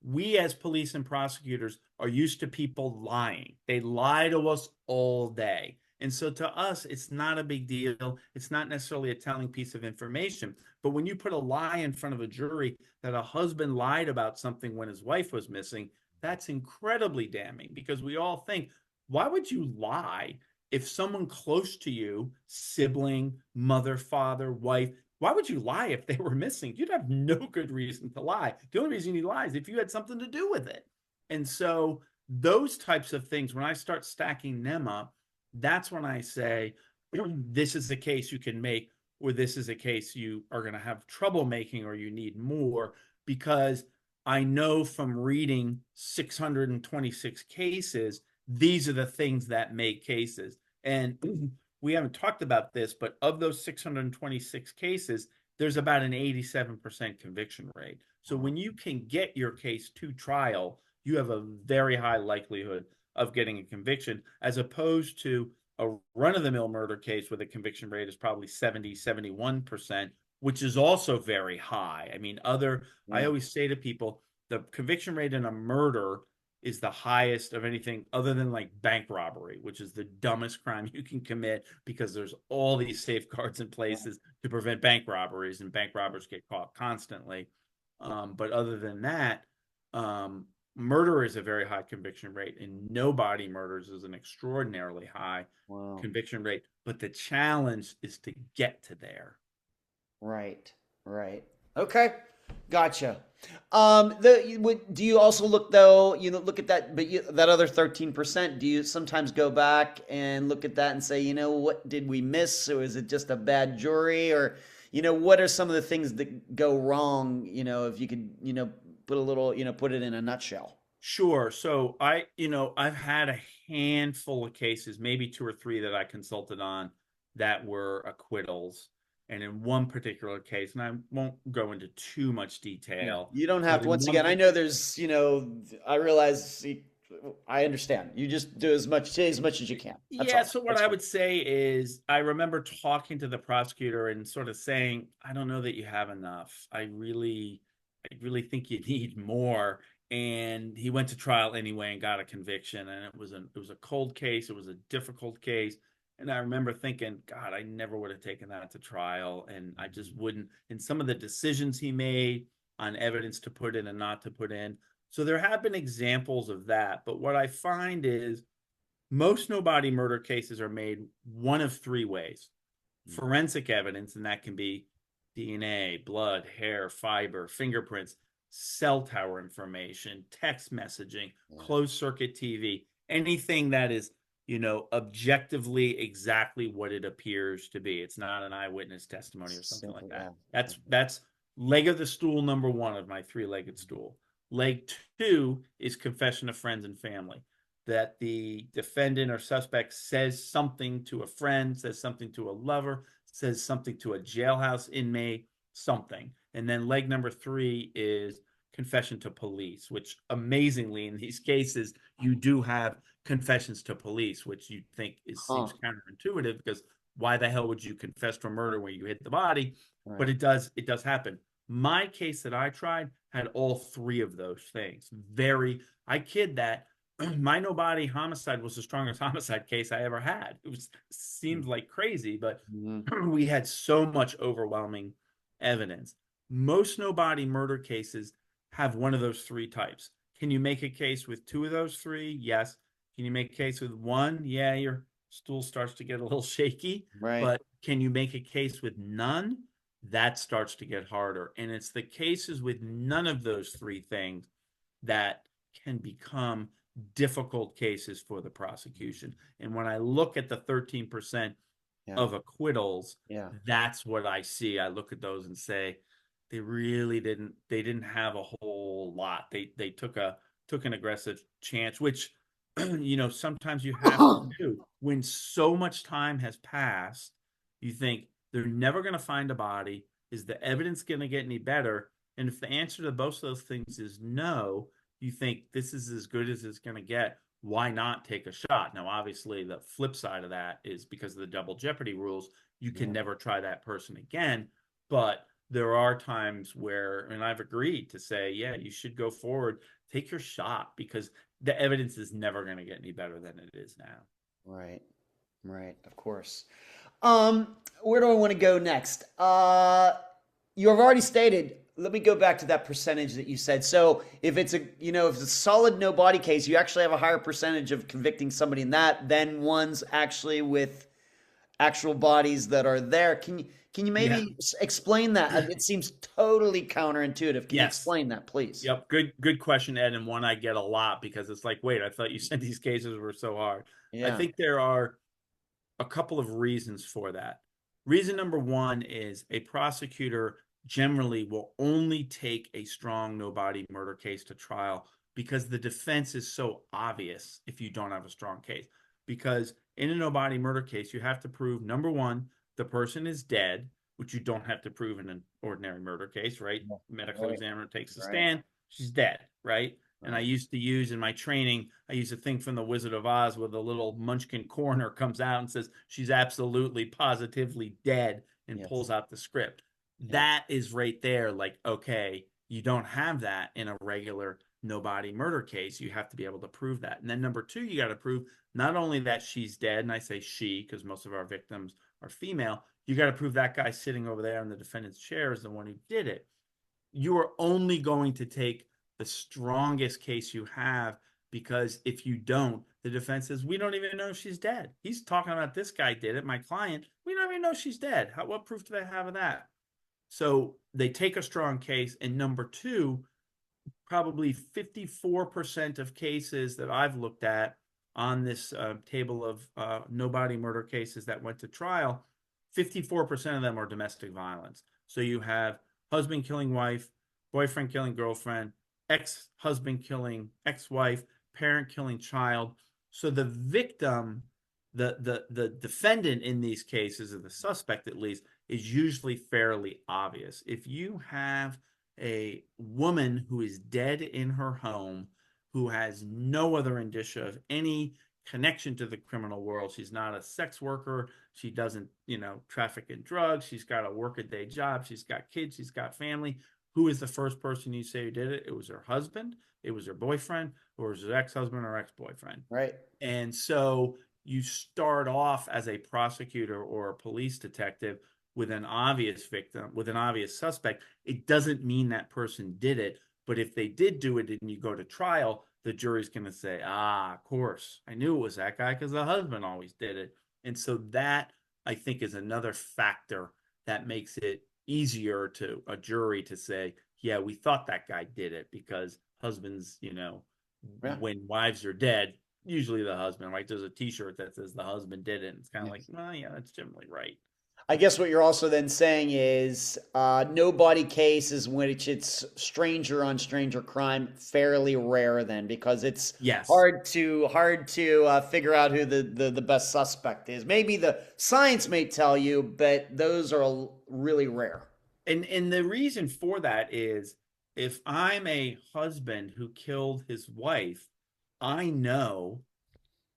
we as police and prosecutors are used to people lying. They lie to us all day. And so to us, it's not a big deal. It's not necessarily a telling piece of information. But when you put a lie in front of a jury that a husband lied about something when his wife was missing, that's incredibly damning, because we all think, why would you lie if someone close to you, sibling, mother, father, wife, why would you lie if they were missing? You'd have no good reason to lie. The only reason you lie is if you had something to do with it. And so those types of things, when I start stacking them up, that's when I say, this is a case you can make, or this is a case you are going to have trouble making, or you need more, because I know from reading 626 cases, these are the things that make cases. And we haven't talked about this, but of those 626 cases, there's about an 87% conviction rate. So when you can get your case to trial, you have a very high likelihood of getting a conviction, as opposed to a run-of-the-mill murder case where the conviction rate is probably 71%, which is also very high. I mean, I always say to people, the conviction rate in a murder is the highest of anything other than like bank robbery, which is the dumbest crime you can commit, because there's all these safeguards in places to prevent bank robberies, and bank robbers get caught constantly. But other than that, murder is a very high conviction rate, and no body murders is an extraordinarily high conviction rate. But the challenge is to get to there. Right. Okay. Gotcha. Do you also look, though, look at that, but that other 13%, do you sometimes go back and look at that and say, what did we miss? Or is it just a bad jury? Or, what are some of the things that go wrong? If you could, put a little, put it in a nutshell. Sure. So I've had a handful of cases, maybe two or three that I consulted on, that were acquittals. And in one particular case, and I won't go into too much detail. You don't have to. Once again, I know there's, I realize, I understand. You just do as much as you can. That's so what I would say is, I remember talking to the prosecutor and sort of saying, I don't know that you have enough. I really think you need more. And he went to trial anyway and got a conviction. And it was a cold case. It was a difficult case. And I remember thinking, God, I never would have taken that to trial. And I just wouldn't. And some of the decisions he made on evidence to put in and not to put in. So there have been examples of that. But what I find is most no-body murder cases are made one of three ways. Forensic evidence, and that can be DNA, blood, hair, fiber, fingerprints, cell tower information, text messaging, closed circuit TV, anything that is objectively exactly what it appears to be. It's not an eyewitness testimony or something like that. That's leg of the stool number one of my three-legged stool. Leg two is confession of friends and family, that the defendant or suspect says something to a friend, says something to a lover, says something to a jailhouse inmate, something. And then leg number three is confession to police, which amazingly in these cases, you do have confessions to police, which you think seems counterintuitive, because why the hell would you confess to a murder when you hit the body? Right. But it does happen. My case that I tried had all three of those things. I kid that my no-body homicide was the strongest homicide case I ever had. Seemed like crazy, but we had so much overwhelming evidence. Most no-body murder cases have one of those three types. Can you make a case with two of those three? Yes. Can you make a case with one? Yeah, your stool starts to get a little shaky. Right. But can you make a case with none? That starts to get harder. And it's the cases with none of those three things that can become difficult cases for the prosecution. And when I look at the 13% of acquittals, that's what I see. I look at those and say, they didn't have a whole lot. They took an aggressive chance, which sometimes you have to do. When so much time has passed, you think they're never going to find a body. Is the evidence going to get any better? And if the answer to both of those things is no, you think this is as good as it's going to get. why not take a shot? Now, obviously, the flip side of that is because of the double jeopardy rules, you can never try that person again. But there are times where, and I've agreed to say, yeah, you should go forward, take your shot, because the evidence is never going to get any better than it is now. Right. Right. Of course. Where do I want to go next? You have already stated. Let me go back to that percentage that you said. So if it's if it's a solid no body case, you actually have a higher percentage of convicting somebody in that than ones actually with actual bodies that are there. Can you Yeah. maybe explain that? It seems totally counterintuitive. Can you Yes. explain that, please? Yep. Good question, Ed, and one I get a lot, because it's like, wait, I thought you said these cases were so hard. I Yeah. think there are a couple of reasons for that. Reason number one is a prosecutor generally will only take a strong no body murder case to trial because the defense is so obvious if you don't have a strong case. Because in a no body murder case, you have to prove, number one, the person is dead, which you don't have to prove in an ordinary murder case, right? Yeah. Medical Right. examiner takes the Right. stand, she's dead, right? And I Right. used to use in my training, I use a thing from the Wizard of Oz where the little munchkin coroner comes out and says, she's absolutely positively dead, and Yes. pulls out the script. Yes. That is right there, like, okay, you don't have that in a regular no body murder case. You have to be able to prove that. And then number two, you got to prove not only that she's dead, and I say she because most of our victims are female, you got to prove that guy sitting over there in the defendant's chair is the one who did it. You are only going to take the strongest case you have, because if you don't, the defense says, we don't even know she's dead. He's talking about this guy did it, my client. We don't even know she's dead. What proof do they have of that? So they take a strong case. And number two, probably 54% of cases that I've looked at on this table of no body murder cases that went to trial, 54% of them are domestic violence. So you have husband killing wife, boyfriend killing girlfriend, ex-husband killing ex-wife, parent killing child. So the victim, the defendant in these cases, or the suspect at least, is usually fairly obvious. If you have a woman who is dead in her home, who has no other indicia of any connection to the criminal world, she's not a sex worker, she doesn't, traffic in drugs, she's got a workaday job, she's got kids, she's got family. Who is the first person you say who did it? It was her husband, it was her boyfriend, or it was her ex-husband or ex-boyfriend. Right. And so you start off as a prosecutor or a police detective with an obvious victim, with an obvious suspect. It doesn't mean that person did it. But if they did do it and you go to trial, the jury's going to say, of course, I knew it was that guy because the husband always did it. And so that, I think, is another factor that makes it easier to a jury to say, yeah, we thought that guy did it, because husbands, Yeah. when wives are dead, usually the husband, right? There's a t-shirt that says the husband did it. And it's kind of like, Yes. well, yeah, that's generally right. I guess what you're also then saying is no body cases in which it's stranger on stranger crime fairly rare then, because it's Yes. hard to figure out who the best suspect is. Maybe the science may tell you, but those are really rare. And the reason for that is, if I'm a husband who killed his wife, I know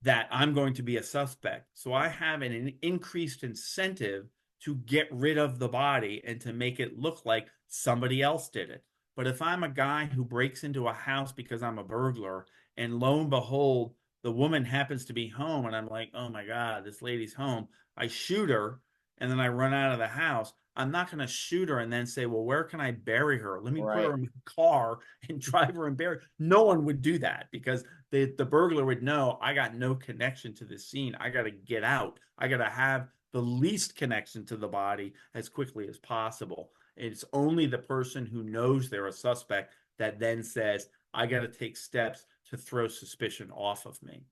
that I'm going to be a suspect. So I have an increased incentive to get rid of the body and to make it look like somebody else did it. But if I'm a guy who breaks into a house because I'm a burglar, and lo and behold, the woman happens to be home, and I'm like, oh my God, this lady's home, I shoot her, and then I run out of the house. I'm not going to shoot her and then say, well, where can I bury her? Let me put her Right. in my car and drive her and bury her. No one would do that, because the burglar would know, I got no connection to this scene. I got to get out. I got to have the least connection to the body as quickly as possible. It's only the person who knows they're a suspect that then says, I got to take steps to throw suspicion off of me.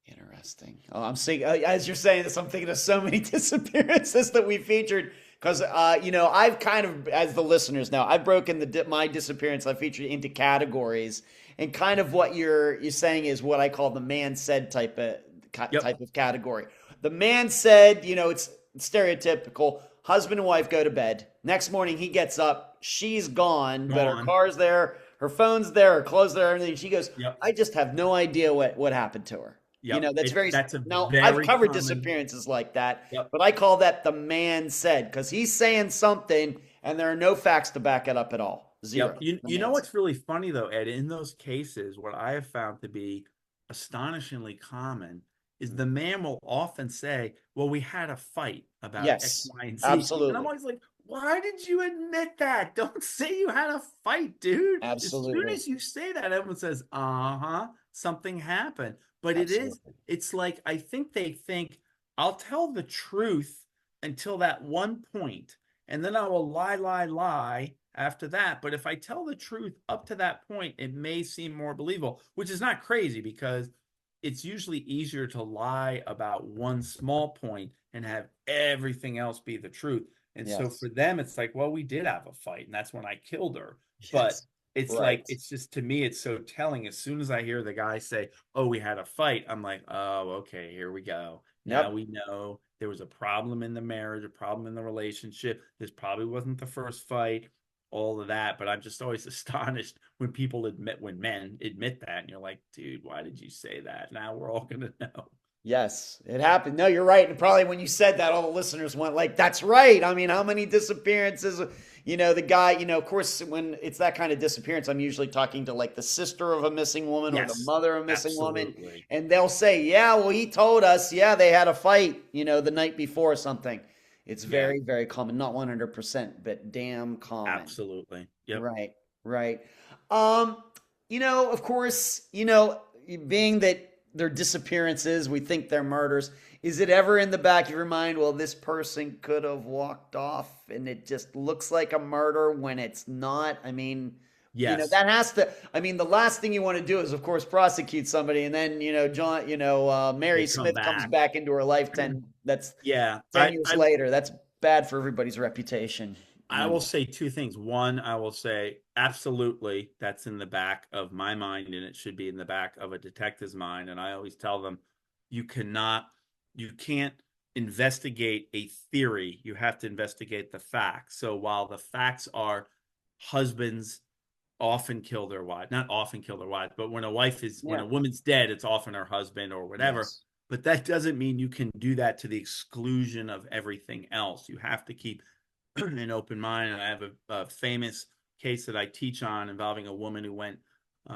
Interesting. Oh, I'm seeing, as you're saying this, I'm thinking of so many disappearances that we featured because, I've kind of, as the listeners know, I've broken my disappearance I featured into categories, and kind of what you're saying is what I call the man said type of category. The man said, it's stereotypical. Husband and wife go to bed. Next morning he gets up, she's gone, but her Gone. car's there. her phone's there, her clothes there, everything. She goes, Yep. I just have no idea what happened to her. Yep. That's very, That's a now I've very covered common. disappearances like that, Yep. but I call that the man said, because he's saying something and there are no facts to back it up at all. Yep. Zero. You The you know man said. what's really funny though, Ed, in those cases, what I have found to be astonishingly common is the man will often say, well, we had a fight about X, Yes, Y, and Z. And I'm absolutely. always like, why did you admit that? Don't say you had a fight, dude. As soon Absolutely. as you say that, everyone says, uh-huh, something happened. But Absolutely. it's like I think they think I'll tell the truth until that one point, and then I will lie after that. But if I tell the truth up to that point, it may seem more believable, which is not crazy because it's usually easier to lie about one small point and have everything else be the truth. And so Yes. for them, it's like, well, we did have a fight, and that's when I killed her. But Yes. it's like, Right. it's just to me, it's so telling. As soon as I hear the guy say, oh, we had a fight, I'm like, oh, okay, here we go. Now Yep. we know there was a problem in the marriage, a problem in the relationship. This probably wasn't the first fight, all of that. But I'm just always astonished when people admit, when men admit that, and you're like, dude, why did you say that? Now we're all gonna know. Yes, it happened. No, you're right. And probably when you said that, all the listeners went like, "That's right." I mean, how many disappearances? The guy. Of course, when it's that kind of disappearance, I'm usually talking to like the sister of a missing woman or the Yes, mother of a missing woman, absolutely. and they'll say, "Yeah, well, he told us. Yeah, they had a fight. The night before or something." It's Yeah, very, very common. Not 100%, but damn common. absolutely. Yep. Right, right. Um, of course, being that they're disappearances, we think they're murders. Is it ever in the back of your mind, well, this person could have walked off and it just looks like a murder when it's not? I mean, Yes, that has to, I mean, the last thing you want to do is, of course, prosecute somebody. And then, they Mary come Smith comes back. back into her life 10, that's Yeah, 10 years later. That's bad for everybody's reputation. I will say two things. One, I will say absolutely that's in the back of my mind, and it should be in the back of a detective's mind. And I always tell them, you cannot, you can't investigate a theory. You have to investigate the facts. So while the facts are husbands often kill their wives, not often kill their wives, but when Yeah. a woman's dead, it's often her husband or whatever. Yes. But that doesn't mean you can do that to the exclusion of everything else. You have to keep an open mind. And I have a famous case that I teach on involving a woman who went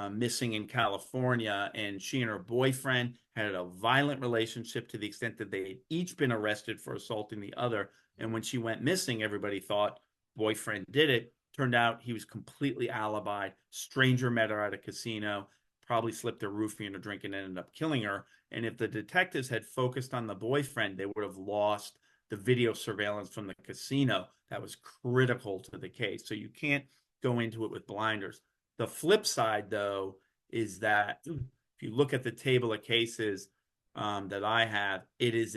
missing in California, and she and her boyfriend had a violent relationship to the extent that they had each been arrested for assaulting the other. And when she went missing, everybody thought boyfriend did it. Turned out he was completely alibied. Stranger met her at a casino, probably slipped a roofie in a drink and ended up killing her. And if the detectives had focused on the boyfriend, they would have lost the video surveillance from the casino that was critical to the case. So you can't go into it with blinders. The flip side, though, is that if you look at the table of cases that I have, it is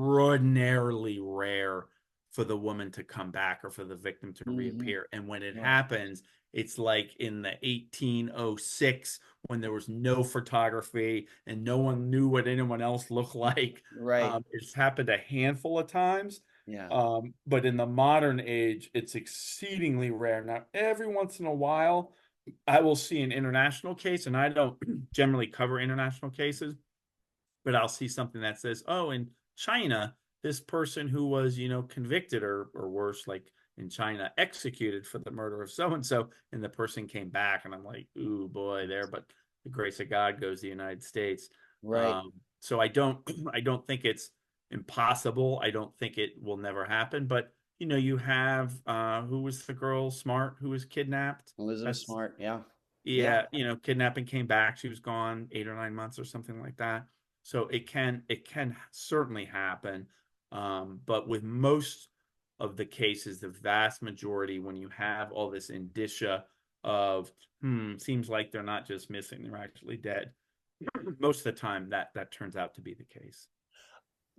extraordinarily rare for the woman to come back or for the victim to Hmm. reappear. And when it Right. happens, it's like in the 1806 when there was no photography and no one knew what anyone else looked like. Right. It's happened a handful of times. Yeah. But in the modern age, it's exceedingly rare. Now, every once in a while, I will see an international case, and I don't generally cover international cases, but I'll see something that says, oh, in China, this person who was, convicted or worse, like in China, executed for the murder of so and so, and the person came back, and I'm like, ooh, boy, there, but the grace of God goes the United States. Right. So I don't, I don't think it's impossible. I don't think it will never happen, but you have who was the girl Smart who was kidnapped? Elizabeth That's Smart. Yeah. Yeah. yeah, kidnapping came back. She was gone 8 or 9 months or something like that. So it can certainly happen. But with most of the cases, the vast majority, when you have all this indicia of seems like they're not just missing, they're actually dead. Most of the time that turns out to be the case.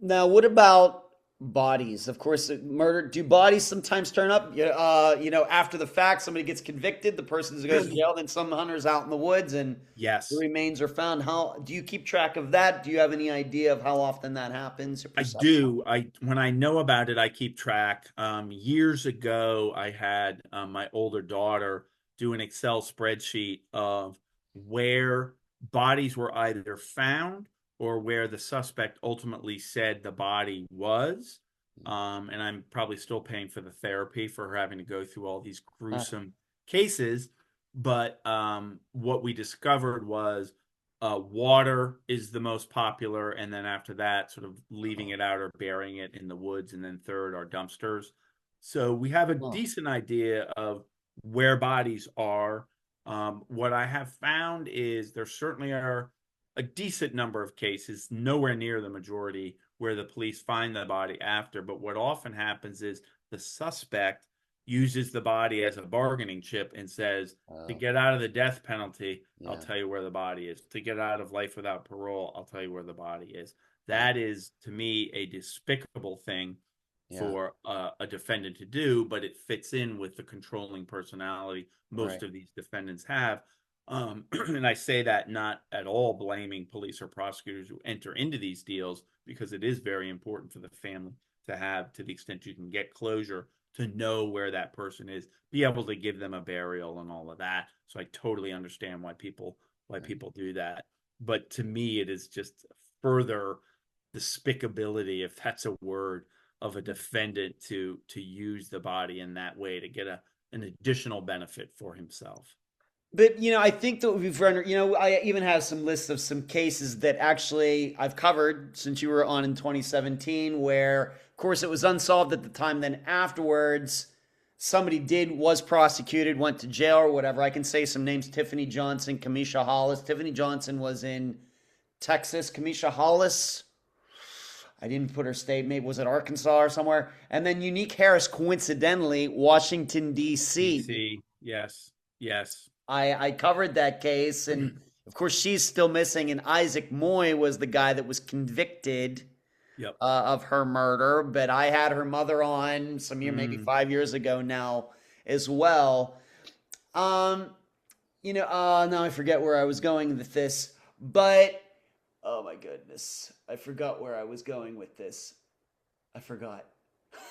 Now, what about bodies? Of course, murder. Do bodies sometimes turn up? After the fact, somebody gets convicted, the person goes to jail, then some hunter's out in the woods, and the Yes. remains are found. How do you keep track of that? Do you have any idea of how often that happens? Your I perception? do. I when I know about it, I keep track. Years ago, I had my older daughter. do an Excel spreadsheet of where bodies were either found or where the suspect ultimately said the body was. And I'm probably still paying for the therapy for her having to go through all these gruesome cases. But what we discovered was water is the most popular, and then after that, sort of leaving it out or burying it in the woods, and then third are dumpsters. So we have a decent idea of where bodies are. What I have found is there certainly are a decent number of cases, nowhere near the majority, where the police find the body after. But what often happens is the suspect uses the body as a bargaining chip and says, to get out of the death penalty, I'll tell you where the body is. To get out of life without parole, I'll tell you where the body is. That is, to me, a despicable thing for a defendant to do, but it fits in with the controlling personality most of these defendants have. And I say that not at all blaming police or prosecutors who enter into these deals, because it is very important for the family to have, to the extent you can get closure, to know where that person is, be able to give them a burial and all of that. So I totally understand why people do that. But to me, it is just further despicability, if that's a word, of a defendant to use the body in that way to get an additional benefit for himself. But I think that we've run. I even have some lists of some cases that actually I've covered since you were on in 2017, where, of course, it was unsolved at the time. Then afterwards, somebody was prosecuted, went to jail or whatever. I can say some names: Tiffany Johnson, Kamisha Hollis. Tiffany Johnson was in Texas. Kamisha Hollis, I didn't put her state. Maybe was it Arkansas or somewhere? And then Unique Harris, coincidentally, Washington D.C. DC, yes, yes. I covered that case, and of course she's still missing. And Isaac Moy was the guy that was convicted Yep. of her murder. But I had her mother on some year, maybe 5 years ago now, as well. Now I forget where I was going with this, but oh my goodness, I forgot where I was going with this. I forgot.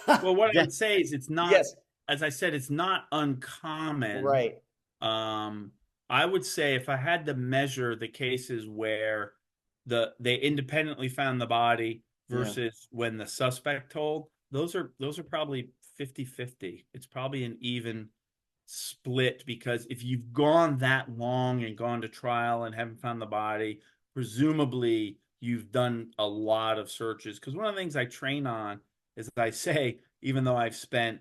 Well, what I would say is it's not, Yes, as I said, it's not uncommon. right. I would say if I had to measure the cases where they independently found the body Yeah. versus when the suspect told, those are probably 50-50. It's probably an even split, because if you've gone that long and gone to trial and haven't found the body, presumably you've done a lot of searches. Because one of the things I train on is, I say, even though I've spent,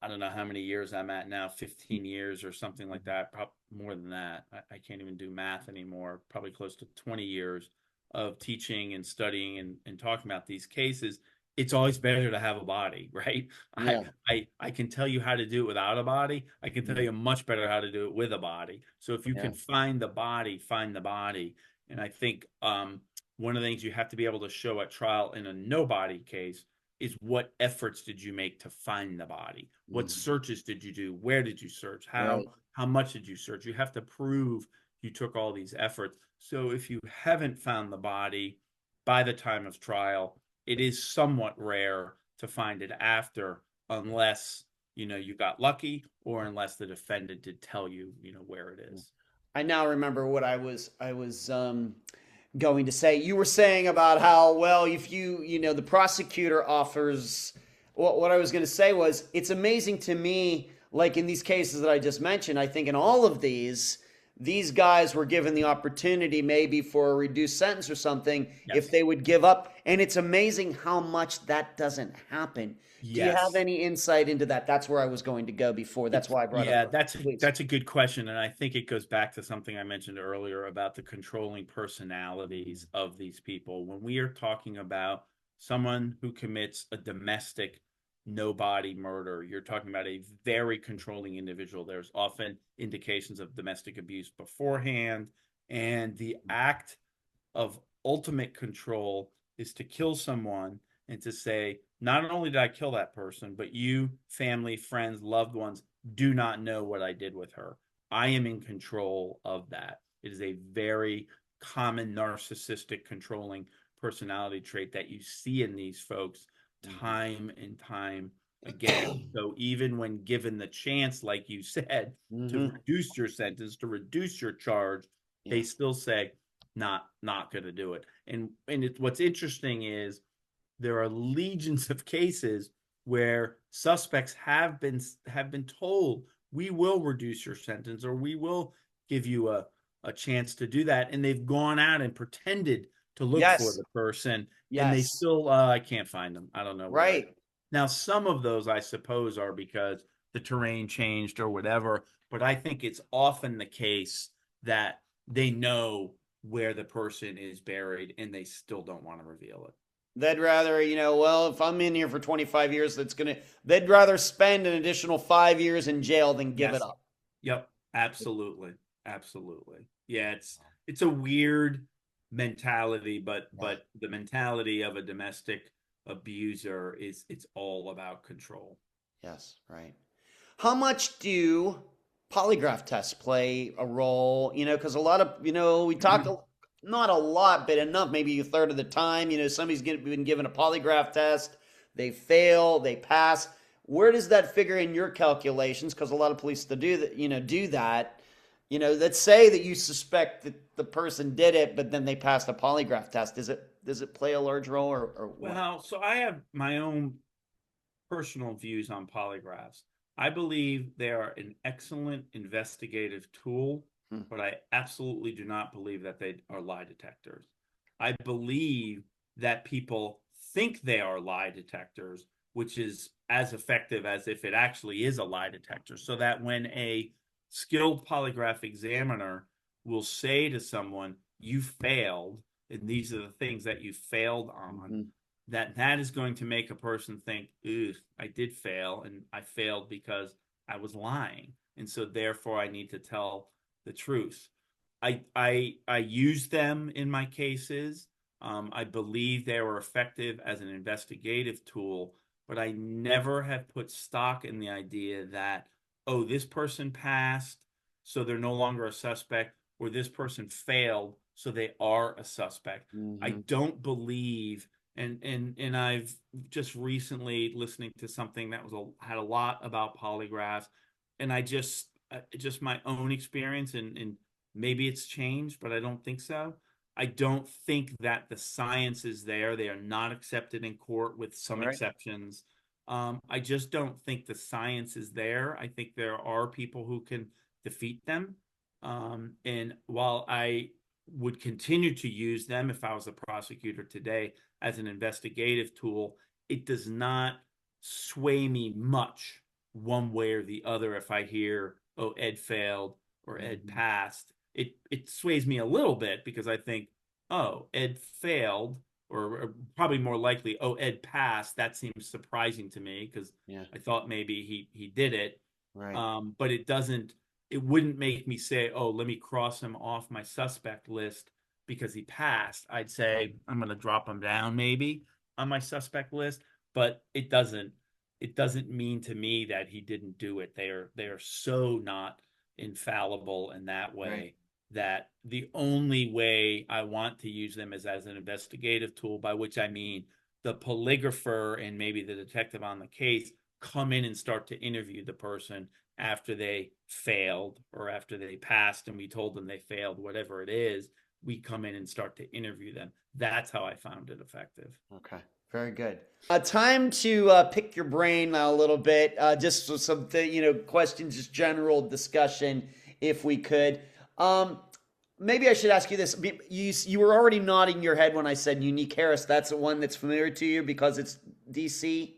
I don't know how many years I'm at now, 15 years or something like that, probably more than that. I can't even do math anymore, probably close to 20 years of teaching and studying and talking about these cases. It's always better to have a body, right? Yeah. I can tell you how to do it without a body. I can tell you much better how to do it with a body. So if you Yeah. can find the body, find the body. And I think one of the things you have to be able to show at trial in a no body case is, what efforts did you make to find the body? What searches did you do? Where did you search? Right. How much did you search? You have to prove you took all these efforts. So if you haven't found the body by the time of trial, it is somewhat rare to find it after, unless you got lucky, or unless the defendant did tell you where it is. I now remember what I was going to say. You were saying about how, well, if the prosecutor offers. What I was going to say was, it's amazing to me, like in these cases that I just mentioned. I think in all of these guys were given the opportunity, maybe for a reduced sentence or something, Yes. if they would give up. And it's amazing how much that doesn't happen. Do you have Yes. any insight into that? That's where I was going to go before. That's why I brought Yeah, up. Please. that's a good question, and I think it goes back to something I mentioned earlier about the controlling personalities of these people. When we are talking about someone who commits a domestic no body murder, you're talking about a very controlling individual. There's often indications of domestic abuse beforehand, and the act of ultimate control is to kill someone and to say, not only did I kill that person, but you, family, friends, loved ones, do not know what I did with her. I am in control of that. It is a very common narcissistic controlling personality trait that you see in these folks time and time again. So even when given the chance, like you said, to Hmm. reduce your sentence, to reduce your charge, Yeah. they still say not going to do it. And what's interesting is there are legions of cases where suspects have been told we will reduce your sentence or we will give you a chance to do that, and they've gone out and pretended to look for Yes. the person, and they Yes. still I can't find them. I don't know where they Right. are. Now some of those I suppose are because the terrain changed or whatever, but I think it's often the case that they know where the person is buried and they still don't want to reveal it. They'd rather, well, if I'm in here for 25 years, they'd rather spend an additional 5 years in jail than give it Yes. up. Yep. Absolutely. Absolutely. Yeah, it's a weird mentality, but Yeah. the mentality of a domestic abuser is it's all about control. Yes, right. How much do polygraph tests play a role? Because a lot of, we talk, not a lot, but enough, maybe a third of the time, somebody's been given a polygraph test, they fail, they pass. Where does that figure in your calculations? Because a lot of police to do that, do that. Let's say that you suspect that the person did it, but then they passed a polygraph test. Does it play a large role or what? Well, so I have my own personal views on polygraphs. I believe they are an excellent investigative tool, Hmm. but I absolutely do not believe that they are lie detectors. I believe that people think they are lie detectors, which is as effective as if it actually is a lie detector. So that when a skilled polygraph examiner will say to someone, you failed, and these are the things that you failed on, Hmm. that is going to make a person think, "Ooh, I did fail, and I failed because I was lying, and so therefore I need to tell the truth." I use them in my cases. I believe they were effective as an investigative tool, but I never have put stock in the idea that, oh, this person passed, so they're no longer a suspect, or this person failed, so they are a suspect. I Hmm. don't believe, and I've just recently listening to something that had a lot about polygraphs, and I just my own experience, and maybe it's changed, but I don't think so. I don't think that the science is there. They are not accepted in court with some Right. exceptions. I just don't think the science is there. I think there are people who can defeat them. And while I would continue to use them if I was a prosecutor today as an investigative tool, it does not sway me much one way or the other if I hear, oh, Ed failed or Ed Hmm. passed. It sways me a little bit because I think, oh, Ed failed, or probably more likely, oh, Ed passed. That seems surprising to me because Yeah. I thought maybe he did it. Right. But it wouldn't make me say, oh, let me cross him off my suspect list because he passed. I'd say I'm going to drop him down maybe on my suspect list, but it doesn't mean to me that he didn't do it. They are so not infallible in that Right. way that the only way I want to use them is as an investigative tool, by which I mean the polygrapher and maybe the detective on the case come in and start to interview the person after they failed or after they passed and we told them they failed, whatever it is. We come in and start to interview them. That's how I found it effective. Okay. Very good. Time to pick your brain a little bit. Just so some questions, just general discussion, if we could. Um, Maybe I should ask you this. You were already nodding your head when I said Unique Harris. That's the one that's familiar to you because it's DC.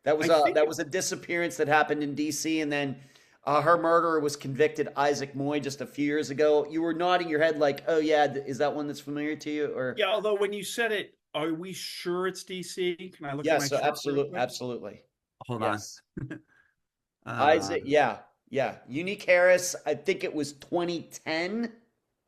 That was I a think that was a disappearance that happened in DC, and then her murderer was convicted, Isaac Moy, just a few years ago. You were nodding your head like, "Oh yeah, is that one that's familiar to you?" Or yeah, although when you said it, are we sure it's DC? Can I look at yes, my so chart real absolutely, quick? absolutely, Hold on. yes. uh Isaac, yeah, yeah. Unique Harris. I think it was 2010.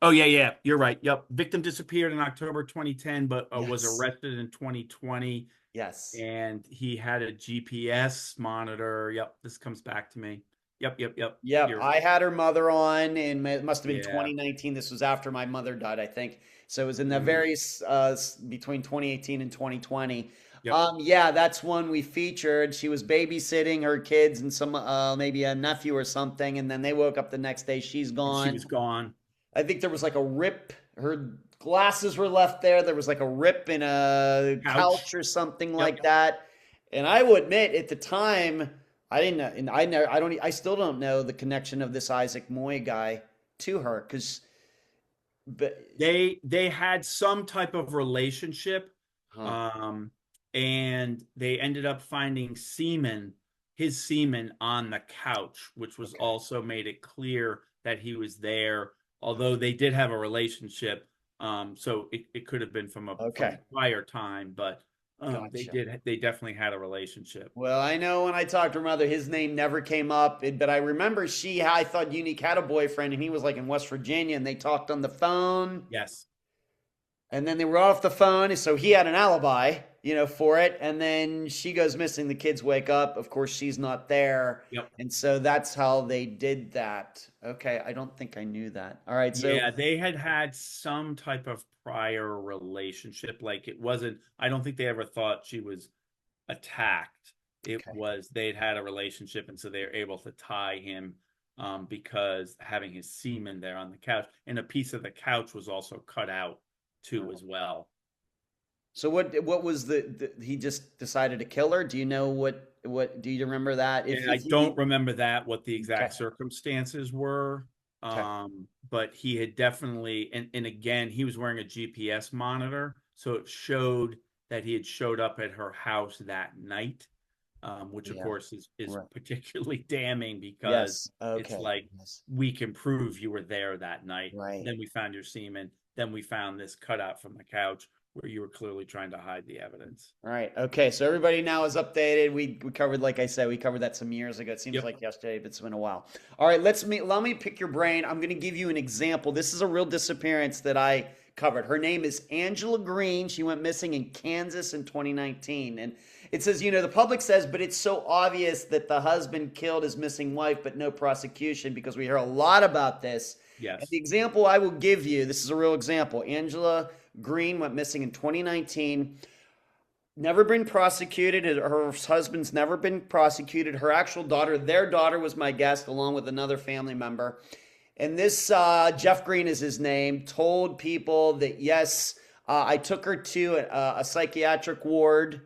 Oh yeah, yeah, you're right. Yep. Victim disappeared in October 2010, but was Yes, arrested in 2020, yes. and he had a GPS monitor. Yep, this comes back to me. Yep, yep, yep. Yep, You're I had her mother on, and it must have been yeah. 2019. This was after my mother died, I think. So it was in the Mm. between 2018 and 2020. Yep. Yeah, that's one we featured. She was babysitting her kids and some maybe a nephew or something, and then they woke up the next day. She's And she gone. was gone. I think there was like a rip. Her glasses were left there. There was like a rip in a Couch. couch or something Yep. like that. And I will admit, at the time, I didn't know, and I know, I don't, I still don't know the connection of this Isaac Moy guy to her, because, but, They had some type of relationship, huh, um, and they ended up finding his semen on the couch, which was okay, also made it clear that he was there. Although they did have a relationship, so it could have been from okay, a prior time, but gotcha. they definitely had a relationship. Well, I know when I talked to her mother, his name never came up, but I remember I thought Unique had a boyfriend, and he was like in West Virginia, and they talked on the phone. Yes. And then they were off the phone, so he had an alibi, for it. And then she goes missing. The kids wake up. Of course, she's not there. Yep. And so that's how they did that. Okay, I don't think I knew that. All right, so Yeah, they had some type of prior relationship. Like it wasn't, I don't think they ever thought she was attacked. It okay, was they'd had a relationship, and so they were able to tie him, because having his semen there on the couch, and a piece of the couch was also cut out too oh. as well. So what was he just decided to kill her? Do you know what do you remember that? And I If he don't remember that what the okay, exact circumstances were. okay, But he had definitely, and again, he was wearing a GPS monitor, so it showed that he had showed up at her house that night, which of yeah, course is right, particularly damning because yes, it's okay, like yes, we can prove you were there that night. right. Then we found your semen. Then we found this cutout from the couch where you were clearly trying to hide the evidence. All right. Okay. So everybody now is updated. We covered, like I said, we covered that some years ago. It seems Yep. like yesterday, but it's been a while. All right. Let me pick your brain. I'm going to give you an example. This is a real disappearance that I covered. Her name is Angela Green. She went missing in Kansas in 2019. And it says, the public says, but it's so obvious that the husband killed his missing wife, but no prosecution, because we hear a lot about this. And the Yes. example I will give you, this is a real example. Angela Green went missing in 2019. Never been prosecuted. Her husband's never been prosecuted. Her actual daughter, their daughter, was my guest along with another family member. And this Jeff Green is his name. Told people that yes, I took her to a psychiatric ward.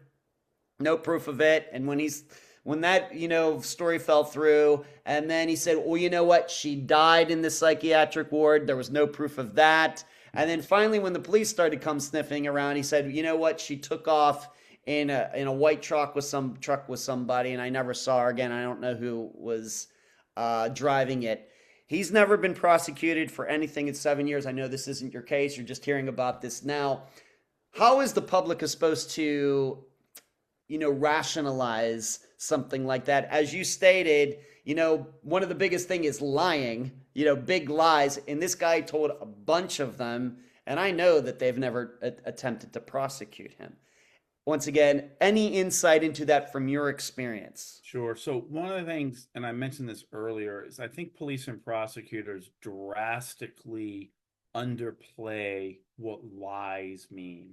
No proof of it. And when that story fell through, and then he said, well, you know what? She died in the psychiatric ward. There was no proof of that. And then finally, when the police started to come sniffing around, he said, you know what? She took off in a white truck with somebody, and I never saw her again. I don't know who was driving it. He's never been prosecuted for anything in 7 years. I know this isn't your case. You're just hearing about this now. How is the public supposed to rationalize something like that? As you stated, one of the biggest thing is lying, big lies. And this guy told a bunch of them. And I know that they've never attempted to prosecute him. Once again, any insight into that from your experience? Sure. So one of the things, and I mentioned this earlier, is I think police and prosecutors drastically underplay what lies mean.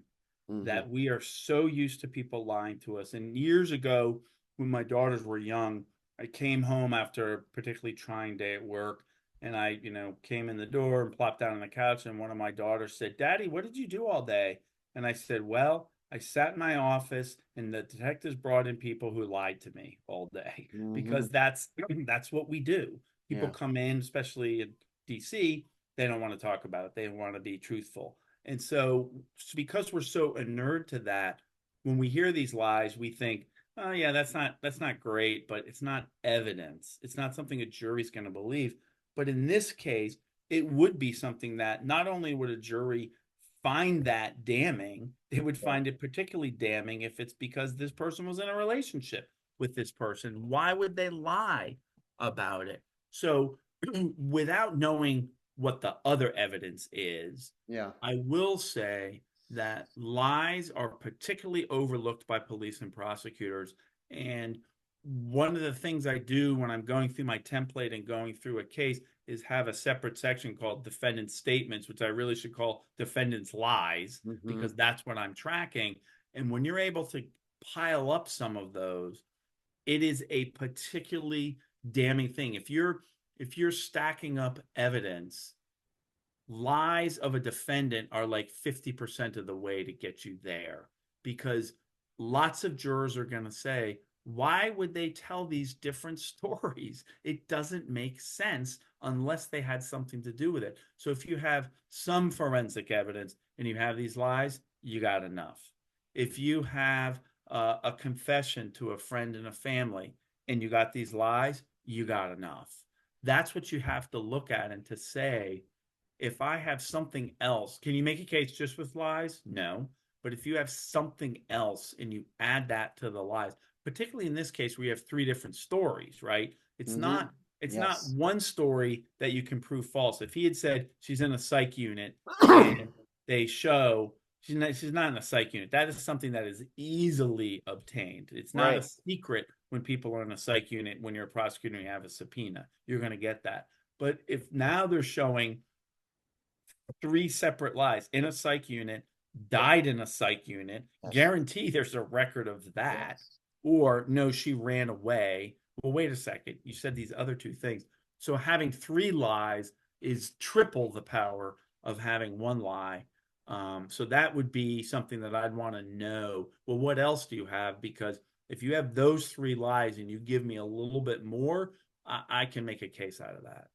Mm-hmm. That we are so used to people lying to us. And years ago, when my daughters were young, I came home after a particularly trying day at work, and I, came in the door and plopped down on the couch, and one of my daughters said, "Daddy, what did you do all day?" And I said, "Well, I sat in my office, and the detectives brought in people who lied to me all day," Mm-hmm. because that's what we do. People Yeah. come in, especially in DC, they don't want to talk about it. They want to be truthful. And so, because we're so inured to that, when we hear these lies, we think, "Oh yeah, that's not great, but it's not evidence. It's not something a jury's going to believe." But in this case, it would be something that not only would a jury find that damning, they would Yeah. find it particularly damning if it's because this person was in a relationship with this person. Why would they lie about it? So, without knowing what the other evidence is, Yeah. I will say that lies are particularly overlooked by police and prosecutors. And one of the things I do when I'm going through my template and going through a case is have a separate section called defendant statements, which I really should call defendant's lies, Mm-hmm. because that's what I'm tracking. And when you're able to pile up some of those, it is a particularly damning thing. If you're stacking up evidence, lies of a defendant are like 50% of the way to get you there, because lots of jurors are going to say, why would they tell these different stories? It doesn't make sense unless they had something to do with it. So if you have some forensic evidence and you have these lies, you got enough. If you have a confession to a friend and a family and you got these lies, you got enough. That's what you have to look at and to say, if I have something else, can you make a case just with lies? No. But if you have something else and you add that to the lies, particularly in this case, we have three different stories, right? It's not one story that you can prove false. If he had said she's in a psych unit and they show she's not in a psych unit, that is something that is easily obtained. It's not a secret when people are in a psych unit. When you're a prosecutor and you have a subpoena, you're going to get that. But if now they're showing three separate lies, in a psych unit, died in a psych unit, guarantee there's a record of that. Or no, she ran away. Well, wait a second, you said these other two things. So having three lies is triple the power of having one lie. So that would be something that I'd want to know. Well, what else do you have? Because if you have those three lies and you give me a little bit more, I can make a case out of that.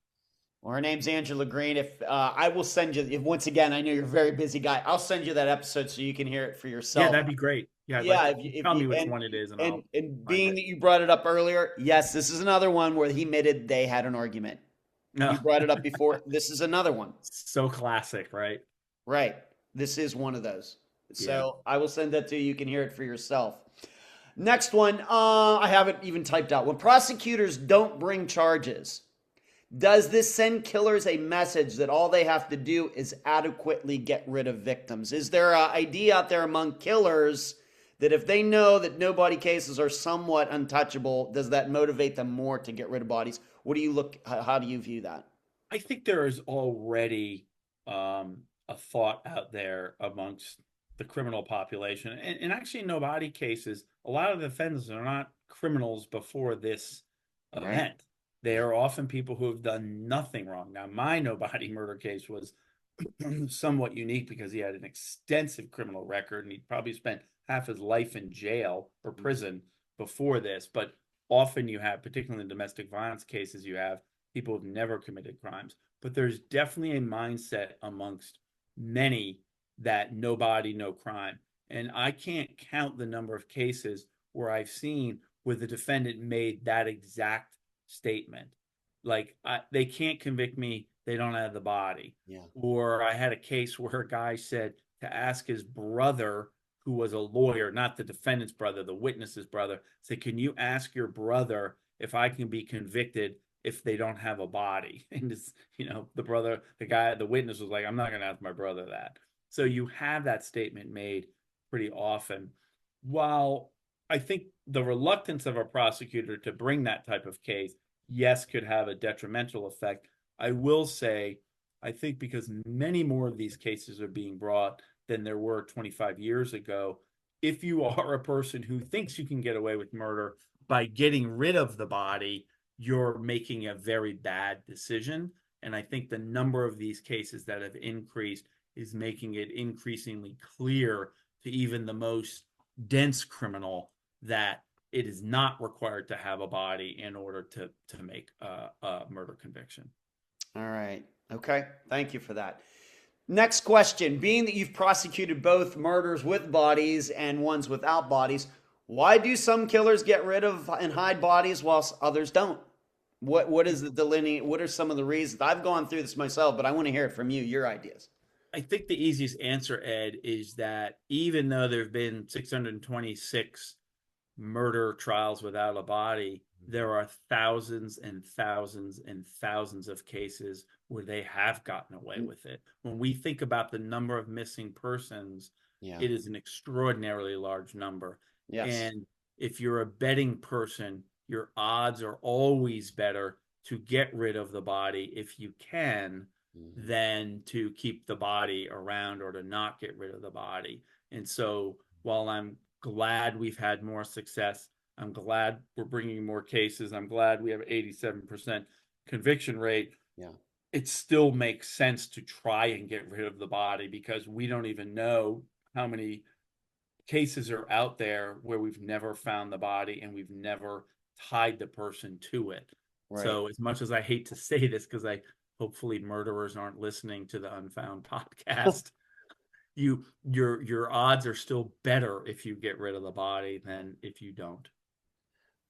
Well, her name's Angela Green. If I will send you, once again, I know you're a very busy guy. I'll send you that episode so you can hear it for yourself. Yeah, that'd be great. Yeah, tell me which one it is, and being that you brought it up earlier, yes, this is another one where he admitted they had an argument. No. You brought it up before. This is another one. So classic, right? Right. This is one of those. So I will send that to you. You can hear it for yourself. Next one, I have it even typed out. When prosecutors don't bring charges, does this send killers a message that all they have to do is adequately get rid of victims? Is there an idea out there among killers that if they know that no-body cases are somewhat untouchable, does that motivate them more to get rid of bodies? How do you view that? I think there is already a thought out there amongst the criminal population. And actually, no-body cases, a lot of the offenders are not criminals before this event. They are often people who have done nothing wrong. Now, my no-body murder case was somewhat unique because he had an extensive criminal record and he'd probably spent half his life in jail or prison before this. But often you have, particularly in domestic violence cases, you have people who've never committed crimes. But there's definitely a mindset amongst many that no body, no crime. And I can't count the number of cases where I've seen where the defendant made that exact statement. Like, they can't convict me, they don't have the body. Or I had a case where a guy said to ask his brother, who was a lawyer, not the defendant's brother, the witness's brother, said, can you ask your brother if I can be convicted if they don't have a body? And it's, the witness was like, I'm not going to ask my brother that. So you have that statement made pretty often. While I think the reluctance of a prosecutor to bring that type of case, yes, could have a detrimental effect, I will say, I think because many more of these cases are being brought than there were 25 years ago, if you are a person who thinks you can get away with murder by getting rid of the body, you're making a very bad decision. And I think the number of these cases that have increased is making it increasingly clear to even the most dense criminal that it is not required to have a body in order to make a murder conviction. All right. Okay. Thank you for that. Next question. Being that you've prosecuted both murders with bodies and ones without bodies, why do some killers get rid of and hide bodies whilst others don't? What is the delineate? What are some of the reasons? I've gone through this myself, but I want to hear it from you, your ideas. I think the easiest answer, Ed, is that even though there have been 626 murder trials without a body, there are thousands and thousands and thousands of cases where they have gotten away with it. When we think about the number of missing persons, it is an extraordinarily large number. And if you're a betting person, your odds are always better to get rid of the body if you can than to keep the body around or to not get rid of the body. And so while I'm glad we've had more success. I'm glad we're bringing more cases. I'm glad we have 87% conviction rate. Yeah. It still makes sense to try and get rid of the body because we don't even know how many cases are out there where we've never found the body and we've never tied the person to it. Right. So as much as I hate to say this, because hopefully murderers aren't listening to the Unfound podcast, your odds are still better if you get rid of the body than if you don't.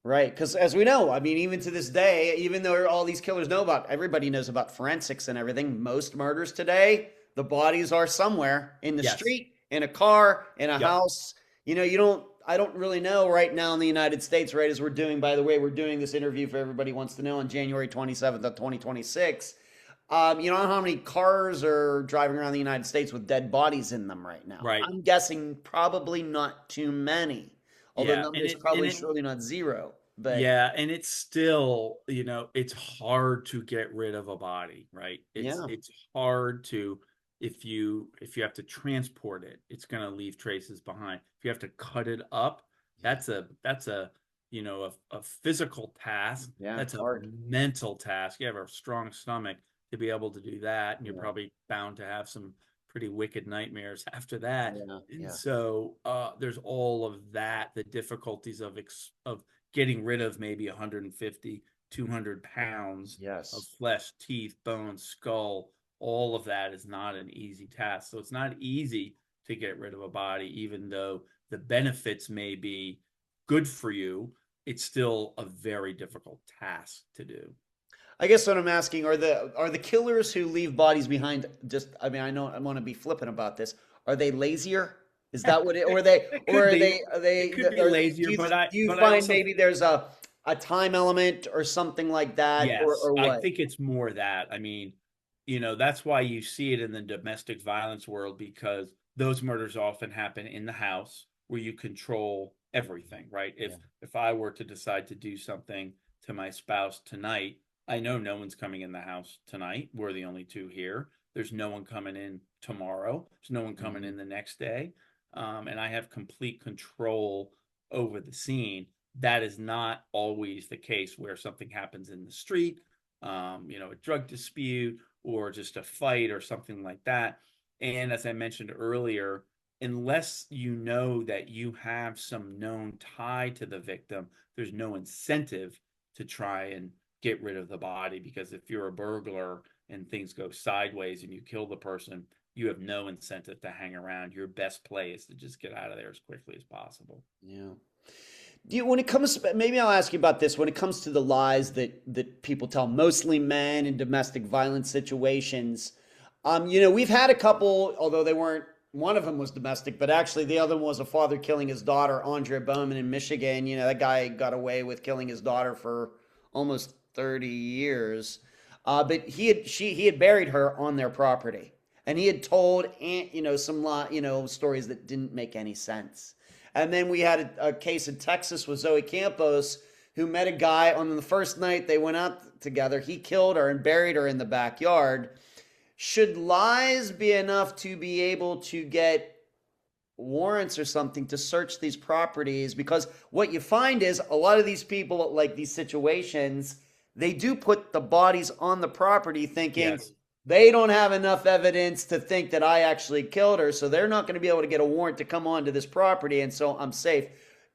Right, because as we know, I mean, even to this day, even though all these killers know about, everybody knows about forensics and everything, most murders today, the bodies are somewhere in the Yes. street, in a car, in a Yep. house. I don't really know right now in the United States, right, as we're doing, by the way, we're doing this interview for everybody who wants to know on January 27th of 2026. You know how many cars are driving around the United States with dead bodies in them right now? Right. I'm guessing probably not too many. Although Yeah, numbers probably surely not zero, but yeah, and it's still, it's hard to get rid of a body, right? yeah, It's hard to if you have to transport it, it's going to leave traces behind. If you have to cut it up, that's a a physical task. yeah, That's a hard. mental task. You have a strong stomach to be able to do that, and you're Yeah, probably bound to have some pretty wicked nightmares after that. yeah, And yeah, so there's all of that, the difficulties of getting rid of maybe 150, 200 pounds of yes. flesh, teeth, bones, skull. All of that is not an easy task. So it's not easy to get rid of a body, even though the benefits may be good for you. It's still a very difficult task to do. I guess what I'm asking are the killers who leave bodies behind just I mean I know I want to be flippant about this. Are they lazier? Is that what it or they It or could are be. they are It they could be are, lazier, do you but I find also maybe there's a time element or something like that yes, or I what? think it's more that. I mean, that's why you see it in the domestic violence world because those murders often happen in the house where you control everything, right? Yeah. If I were to decide to do something to my spouse tonight, I know no one's coming in the house tonight. We're the only two here. There's no one coming in tomorrow. There's no one coming Mhm. in the next day. And I have complete control over the scene. That is not always the case where something happens in the street, a drug dispute or just a fight or something like that. And as I mentioned earlier, unless you know that you have some known tie to the victim, there's no incentive to try and get rid of the body because if you're a burglar and things go sideways and you kill the person, you have no incentive to hang around. Your best play is to just get out of there as quickly as possible. Yeah. When it comes, maybe I'll ask you about this. When it comes to the lies that people tell, mostly men in domestic violence situations, we've had a couple, although they weren't. One of them was domestic, but actually the other one was a father killing his daughter, Andre Bowman in Michigan. That guy got away with killing his daughter for almost 30 years. But he had buried her on their property, and he had told some stories that didn't make any sense. And then we had a case in Texas with Zoe Campos, who met a guy on the first night they went out together. He killed her and buried her in the backyard. Should lies be enough to be able to get warrants or something to search these properties? Because what you find is a lot of these people, like these situations, they do put the bodies on the property thinking Yes. they don't have enough evidence to think that I actually killed her, so they're not going to be able to get a warrant to come onto this property, and so I'm safe.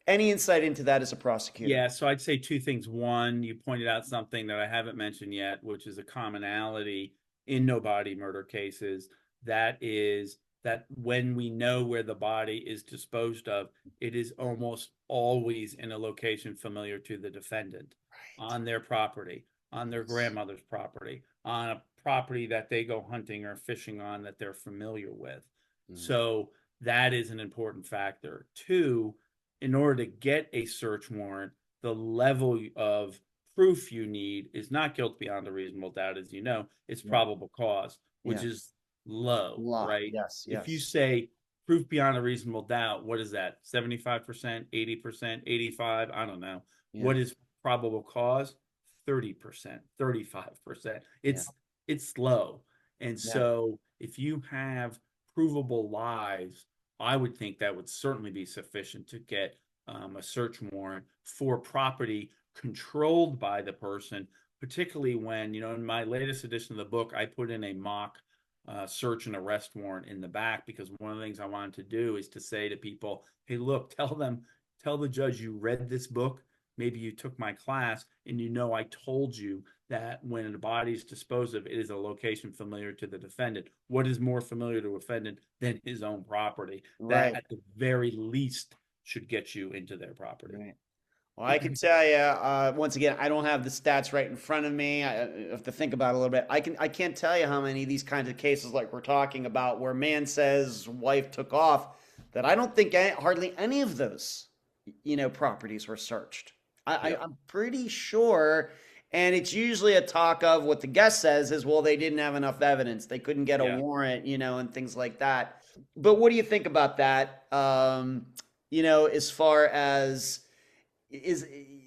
Any insight into that as a prosecutor? Yeah, so I'd say two things. One, you pointed out something that I haven't mentioned yet, which is a commonality in no body murder cases. That is that when we know where the body is disposed of, it is almost always in a location familiar to the defendant, on their property, on their grandmother's property, on a property that they go hunting or fishing on that they're familiar with. Mm. So that is an important factor. Two, in order to get a search warrant, the level of proof you need is not guilt beyond a reasonable doubt, as you know, it's Yeah. probable cause, which Yeah. is low, Law. right? Yes. If you Yes. say proof beyond a reasonable doubt, what is that? 75%, 80%, 85? I don't know. Yeah. What is probable cause? 30%, 35%. Yeah. It's low. And Yeah. so if you have provable lies I would think that would certainly be sufficient to get a search warrant for property controlled by the person, particularly when, in my latest edition of the book, I put in a mock search and arrest warrant in the back, because one of the things I wanted to do is to say to people, hey, look, tell the judge you read this book. Maybe you took my class and I told you that when a body is disposed of, it is a location familiar to the defendant. What is more familiar to a defendant than his own property? Right. That at the very least should get you into their property. Right. Well, I can tell you, once again, I don't have the stats right in front of me. I have to think about it a little bit. I can't tell you how many of these kinds of cases like we're talking about where man says wife took off, that I don't think hardly any of those, properties were searched. I'm pretty sure, and it's usually a talk of what the guest says is, well, they didn't have enough evidence. They couldn't get a warrant, and things like that. But what do you think about that? As far as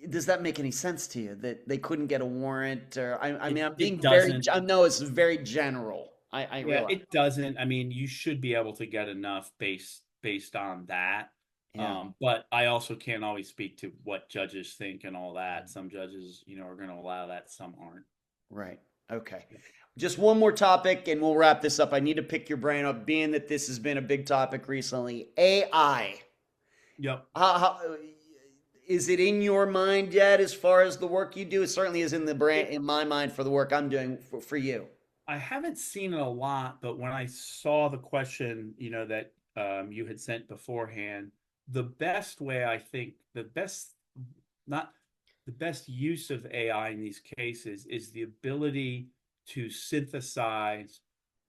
does that make any sense to you that they couldn't get a warrant? Or I'm being I know it's very general. I realize it doesn't. I mean, you should be able to get enough based on that. Yeah. But I also can't always speak to what judges think and all that. Some judges, are going to allow that. Some aren't. Right. Okay. Just one more topic and we'll wrap this up. I need to pick your brain up, being that this has been a big topic recently. AI. Yep. How is it in your mind yet as far as the work you do? It certainly is in my mind for the work I'm doing for you. I haven't seen it a lot, but when I saw the question, that you had sent beforehand, the best way, I think, the best use of AI in these cases is the ability to synthesize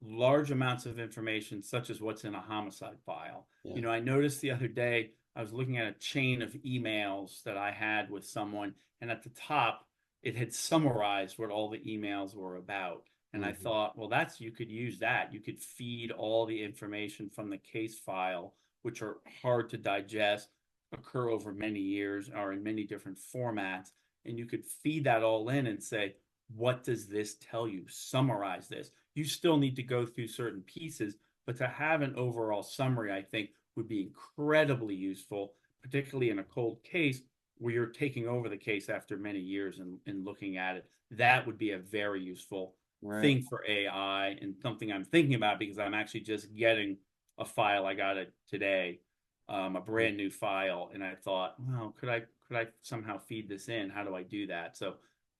large amounts of information, such as what's in a homicide file. Yeah. I noticed the other day, I was looking at a chain of emails that I had with someone, and at the top, it had summarized what all the emails were about. And I thought, well, you could use that. You could feed all the information from the case file, which are hard to digest, occur over many years, or in many different formats. And you could feed that all in and say, what does this tell you? Summarize this. You still need to go through certain pieces, but to have an overall summary, I think, would be incredibly useful, particularly in a cold case where you're taking over the case after many years and looking at it. That would be a very useful thing for AI, and something I'm thinking about, because I'm actually just getting a file. I got it today, a brand new file, and I thought, well, could I somehow feed this in? How do I do that? So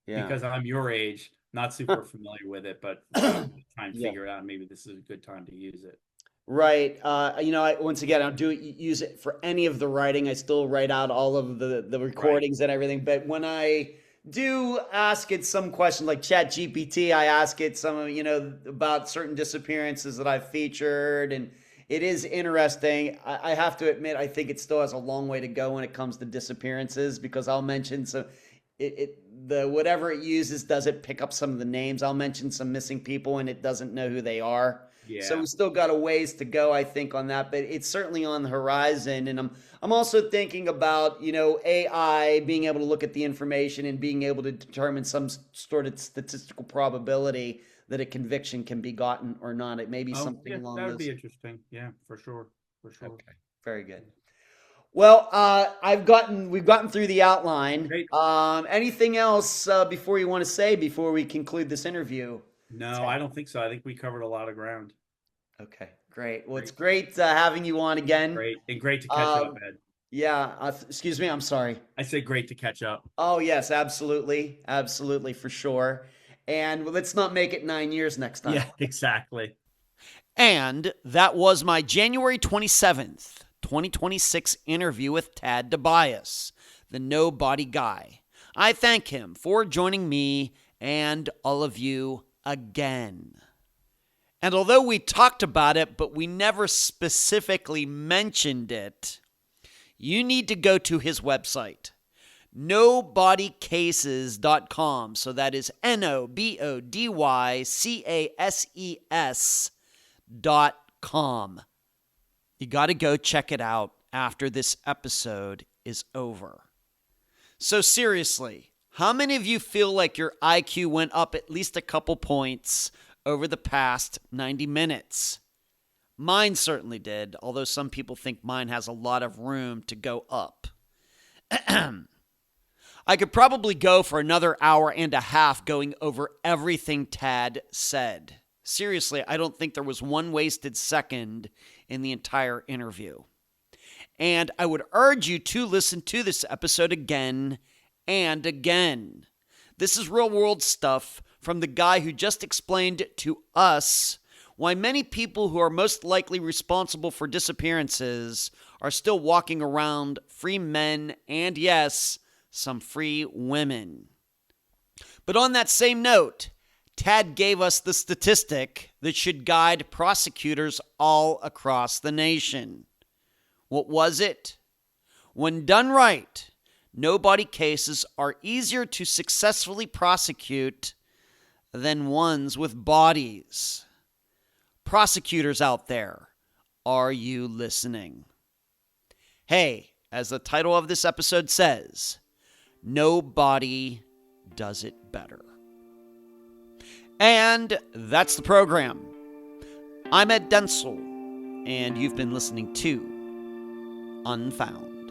because I'm your age, not super familiar with it, but trying to figure it out. Maybe this is a good time to use it. Right. Once again, I don't use it for any of the writing. I still write out all of the recordings and everything. But when I do ask it some questions like ChatGPT, I ask it some, about certain disappearances that I've featured. And it is interesting. I have to admit, I think it still has a long way to go when it comes to disappearances, because I'll mention some, whatever it uses, does it pick up some of the names? I'll mention some missing people and it doesn't know who they are. Yeah. So we still got a ways to go, I think, on that, but it's certainly on the horizon. And I'm also thinking about, AI being able to look at the information and being able to determine some sort of statistical probability that a conviction can be gotten or not. It may be something along those. That would be interesting. Yeah, for sure. Okay, very good. Well, we've gotten through the outline. Great. Anything else before you want to say before we conclude this interview? No, I don't think so. I think we covered a lot of ground. Okay, great. Well, it's great having you on again. Great to catch up, Ed. Yeah. Excuse me. I'm sorry. I said great to catch up. Oh, yes, absolutely. Absolutely, for sure. And let's not make it 9 years next time. Yeah, exactly. And that was my January 27th, 2026 interview with Tad Dibiase, the Nobody Guy. I thank him for joining me and all of you again. And although we talked about it, but we never specifically mentioned it, you need to go to his website, nobodycases.com. So that is NOBODYCASES.com. You got to go check it out after this episode is over. So seriously, how many of you feel like your IQ went up at least a couple points over the past 90 minutes? Mine certainly did, although some people think mine has a lot of room to go up. I could probably go for another hour and a half going over everything Tad said. Seriously, I don't think there was one wasted second in the entire interview. And I would urge you to listen to this episode again and again. This is real world stuff from the guy who just explained to us why many people who are most likely responsible for disappearances are still walking around free men and, yes, some free women. But on that same note, Tad gave us the statistic that should guide prosecutors all across the nation. What was it? When done right, no-body cases are easier to successfully prosecute than ones with bodies. Prosecutors out there, are you listening? Hey, as the title of this episode says, nobody does it better. And that's the program. I'm Ed Densel, and you've been listening to Unfound.